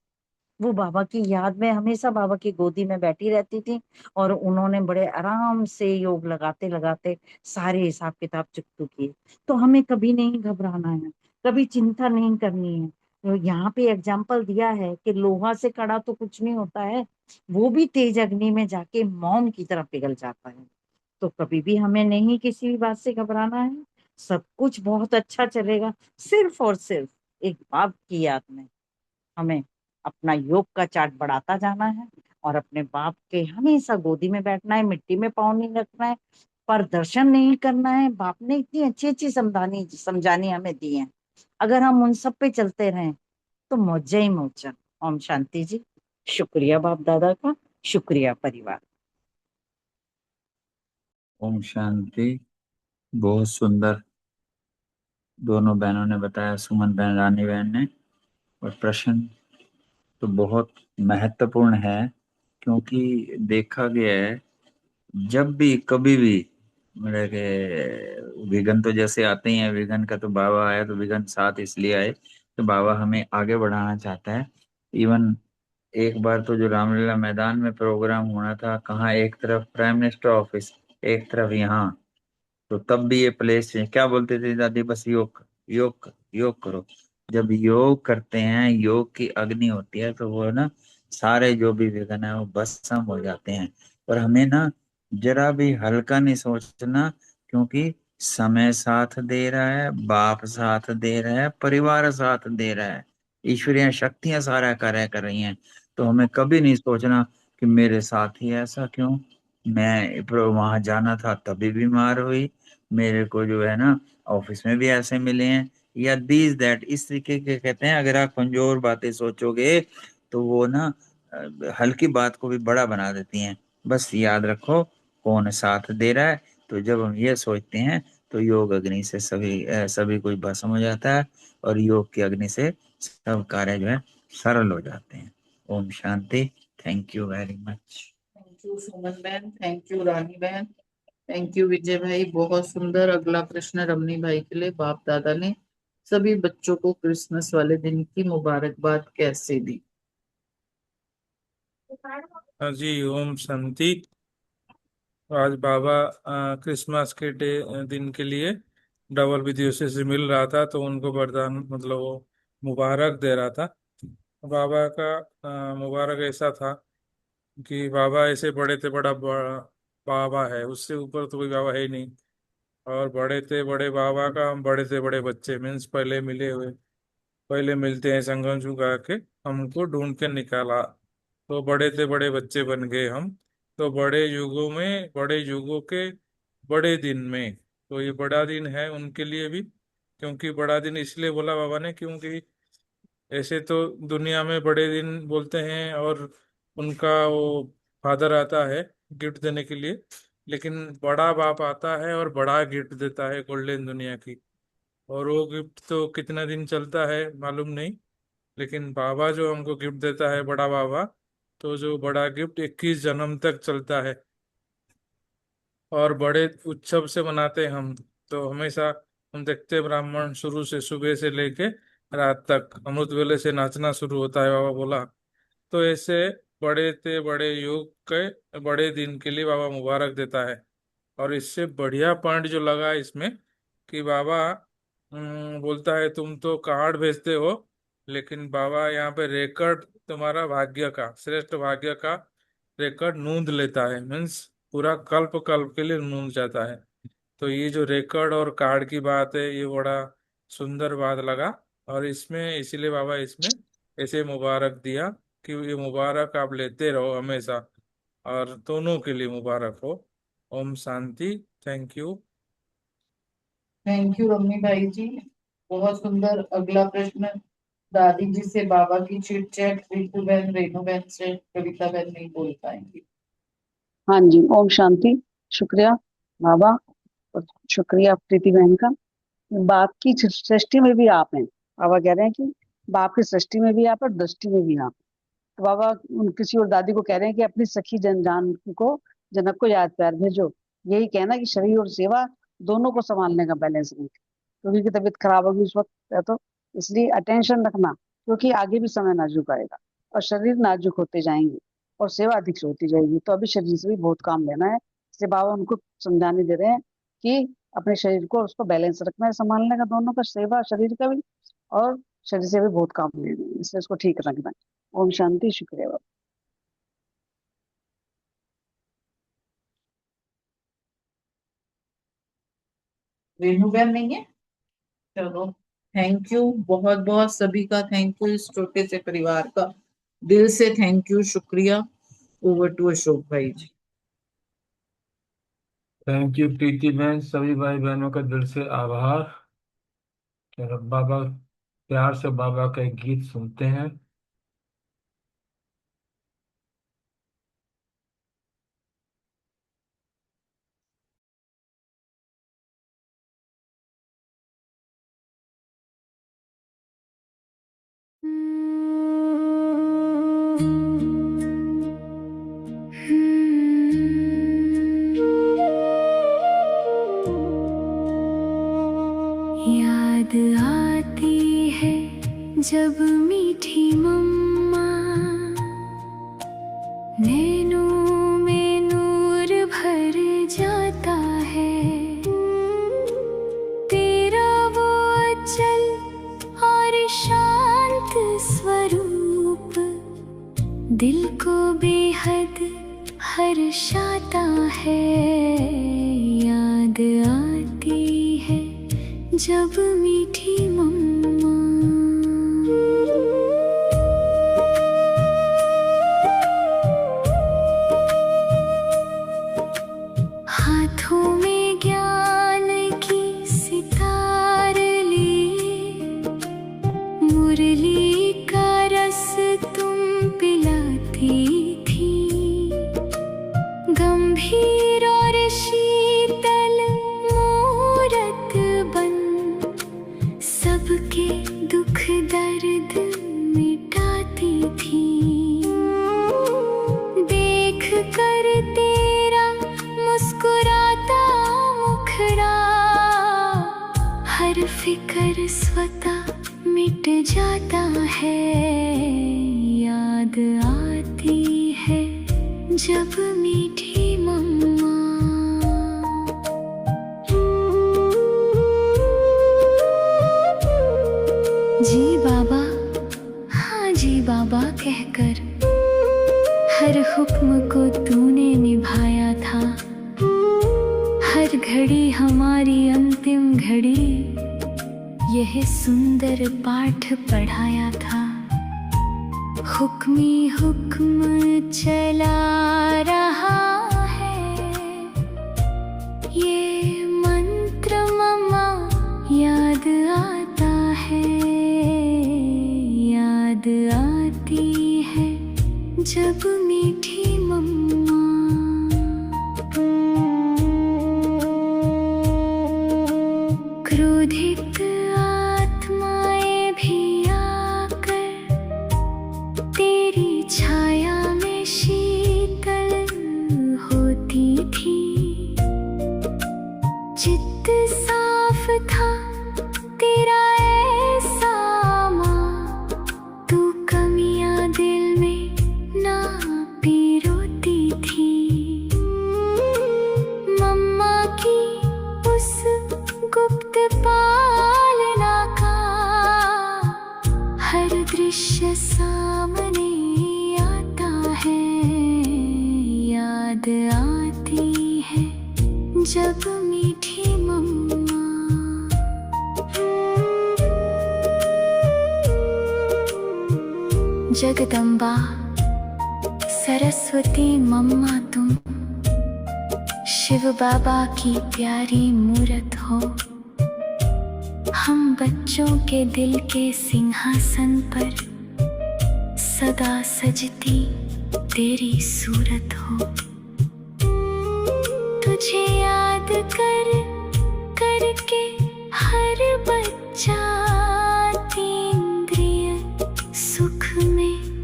Speaker 5: वो बाबा की याद में हमेशा बाबा की गोदी में बैठी रहती थी, और उन्होंने बड़े आराम से योग लगाते लगाते सारे हिसाब किताब चुकतू किए। तो हमें कभी नहीं घबराना है, कभी चिंता नहीं करनी है। तो यहाँ पे एग्जाम्पल दिया है कि लोहा से कड़ा तो कुछ नहीं होता है, वो भी तेज अग्नि में जाके मोम की तरह पिघल जाता है। तो कभी भी हमें नहीं किसी भी बात से घबराना है, सब कुछ बहुत अच्छा चलेगा। सिर्फ और सिर्फ एक बाप की याद में हमें अपना योग का चार्ट बढ़ाता जाना है, और अपने बाप के हमेशा गोदी में बैठना है, मिट्टी में पाँव नहीं रखना है, पर दर्शन नहीं करना है। बाप ने इतनी अच्छी अच्छी समझानी हमें दी है, अगर हम उन सब पे चलते रहें तो मौजा ही मौजा। ओम शांति जी। शुक्रिया बाप दादा का, शुक्रिया परिवार।
Speaker 4: ओम शांति। बहुत सुंदर दोनों बहनों ने बताया, सुमन बहन, रानी बहन ने। और प्रश्न तो बहुत महत्वपूर्ण है, क्योंकि देखा गया है जब भी कभी भी मेरे के विघन तो जैसे आते ही हैं, विघन का तो बाबा आया तो विघन साथ इसलिए आए तो बाबा हमें आगे बढ़ाना चाहता है। इवन एक बार तो जो रामलीला मैदान में प्रोग्राम होना था, कहाँ एक तरफ प्राइम मिनिस्टर ऑफिस, एक तरफ यहाँ, तो तब भी ये प्लेस है, क्या बोलते थे दादी, बस योग योग योग करो। जब योग करते हैं, योग की अग्नि होती है, तो वो ना सारे जो भी विघ्न है वो भस्म हो जाते हैं। और हमें ना जरा भी हल्का नहीं सोचना, क्योंकि समय साथ दे रहा है, बाप साथ दे रहा है, परिवार साथ दे रहा है, ईश्वरीय शक्तियां सारा कार्य कर रही हैं। तो हमें कभी नहीं सोचना कि मेरे साथ ही ऐसा क्यों, मैं वहां जाना था तभी बीमार हुई, मेरे को जो है ना ऑफिस में भी ऐसे मिले हैं, या दीज दैट, इस तरीके के कहते हैं। अगर आप कमजोर बातें सोचोगे तो वो ना हल्की बात को भी बड़ा बना देती हैं। बस याद रखो कौन साथ दे रहा है। तो जब हम ये सोचते हैं तो योग अग्नि से सभी कुछ भस्म हो जाता है, और योग की अग्नि से सब कार्य जो है सरल हो जाते हैं। ओम शांति। Thank you very much.
Speaker 9: Thank you Suman बहन, थैंक यू रानी बहन, थैंक यू विजय भाई। बहुत सुंदर। अगला प्रश्न रमनी भाई के लिए। बाप दादा ने सभी बच्चों को क्रिसमस वाले दिन की मुबारकबाद कैसे दी?
Speaker 13: हाँ जी, ओम शांति। आज बाबा क्रिसमस के दिन के लिए डबल विदेशियों से मिल रहा था, तो उनको वरदान मतलब वो मुबारक दे रहा था। बाबा का मुबारक ऐसा था कि बाबा ऐसे बड़े थे, बाबा है, उससे ऊपर तो कोई बाबा है ही नहीं। और बड़े थे बड़े बाबा का, हम बड़े थे बड़े बच्चे, मीन्स पहले मिले हुए, पहले मिलते हैं संगम चुका के हमको ढूंढ के निकाला, तो बड़े थे बड़े बच्चे बन गए हम। तो बड़े युगों में, बड़े युगों के बड़े दिन में, तो ये बड़ा दिन है उनके लिए भी। क्योंकि बड़ा दिन इसलिए बोला बाबा ने, क्योंकि ऐसे तो दुनिया में बड़े दिन बोलते हैं और उनका वो फादर आता है गिफ्ट देने के लिए, लेकिन बड़ा बाप आता है और बड़ा गिफ्ट देता है गोल्डन दुनिया की। और वो गिफ्ट तो कितना दिन चलता है मालूम नहीं, लेकिन बाबा जो हमको गिफ्ट देता है, बड़ा बाबा, तो जो बड़ा गिफ्ट 21 जन्म तक चलता है। और बड़े उत्सव से मनाते हैं हम, तो हमेशा हम देखते हैं ब्राह्मण शुरू से सुबह से लेके रात तक अमृत वेले से नाचना शुरू होता है, बाबा बोला। तो ऐसे बड़े थे बड़े युग के बड़े दिन के लिए बाबा मुबारक देता है। और इससे बढ़िया पॉइंट जो लगा इसमें कि बाबा बोलता है तुम तो कार्ड भेजते हो, लेकिन बाबा यहाँ पे रिकॉर्ड, तुम्हारा भाग्य का, श्रेष्ठ भाग्य का रिकॉर्ड नोंद लेता है, मीन्स पूरा कल्प कल्प के लिए नोंद जाता है। तो ये जो रिकॉर्ड और कार्ड की बात है, ये बड़ा सुंदर बात लगा। और इसमें इसीलिए बाबा इसमें ऐसे मुबारक दिया कि ये मुबारक आप लेते रहो हमेशा, और दोनों के लिए मुबारक हो। ओम शांति। Thank you.
Speaker 9: Thank you Rammi भाई जी, बहुत सुंदर। अगला प्रश्न दादी जी से बाबा की चिट चैट रितु बहन, रेणु बहन से कविता बहन नहीं बोल पाएंगी।
Speaker 14: हाँ जी, ओम शांति। शुक्रिया बाबा और शुक्रिया प्रीति बहन का। बाप की सृष्टि में भी आप हैं। बाबा कह रहे हैं कि बाप की सृष्टि में भी आप और दृष्टि में भी आप। तो बाबा किसी और दादी को कह रहे हैं कि अपनी सखी जान को, जनक को याद प्यार भेजो। यही कहना कि शरीर और सेवा दोनों को संभालने का बैलेंस नहीं, क्योंकि की तबीयत खराब होगी उस वक्त है, तो इसलिए अटेंशन रखना, क्योंकि आगे भी समय नाजुक आएगा और शरीर नाजुक होते जाएंगे और सेवा अधिक से होती जाएगी। तो अभी शरीर से भी बहुत काम लेना है। इसलिए बाबा उनको समझाने दे रहे हैं कि अपने शरीर को और उसको बैलेंस रखना है, संभालने का, दोनों का, सेवा शरीर का भी और शरीर से भी बहुत काम लेना है, इसलिए उसको ठीक रखना है। ओम शांति। शुक्रिया बाबा।
Speaker 9: रेणु बहन नहीं है, चलो थैंक यू, बहुत बहुत सभी का थैंक यू, इस छोटे से परिवार का दिल से थैंक यू, शुक्रिया। ओवर टू अशोक भाई जी।
Speaker 2: थैंक यू प्रीति बहन, सभी भाई बहनों का दिल से आभार। चलो बाबा, प्यार से बाबा का एक गीत सुनते हैं।
Speaker 15: याद आती है जब मीठी मम्मा नैनों में नूर भर जाता है, तेरा वो अचल और शांत स्वरूप दिल को बेहद हर्षाता है। याद आती है जब मीठी मम्मा। हाथों में ज्ञान की सितार लिए मुरली का रस तुम पिलाती थी, गंभीर और शीतल मूरत बन सबके दुख दर्द मिटाती थी। देख कर तेरा मुस्कुराता मुखड़ा हर फिकर स्वतः मिट जाता है। याद आती है जब मीठी मम्मा। जी बाबा, हाँ जी बाबा कहकर हर हुक्म को तूने निभाया था, हर घड़ी हमारी अंतिम घड़ी यह सुंदर पाठ पढ़ाया था। हुक्मी हुक्म चला रहा है ये मंत्र मम्मा, याद आता है। याद आती है जब मीठी मम्मा। क्रोधित आत्माएं भी आकर तेरी छाया में शीतल होती थी। चित्त साफ था तेरा ऐसा माँ, तू कमियां दिल में ना पिरोती थी। मम्मा की उस गुप्त पालना का हर दृश्य सामने आता है। याद आती है जब मीठी मम्मा। जगदम्बा सरस्वती मम्मा तुम शिव बाबा की प्यारी मूरत हो, हम बच्चों के दिल के सिंहासन पर सदा सजती तेरी सूरत हो। तुझे याद कर करके हर बच्चा तीन्द्रिय सुख में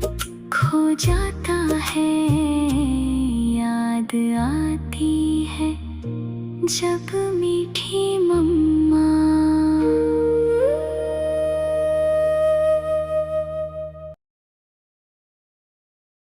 Speaker 15: खो जाता है। याद आती है जब मीठी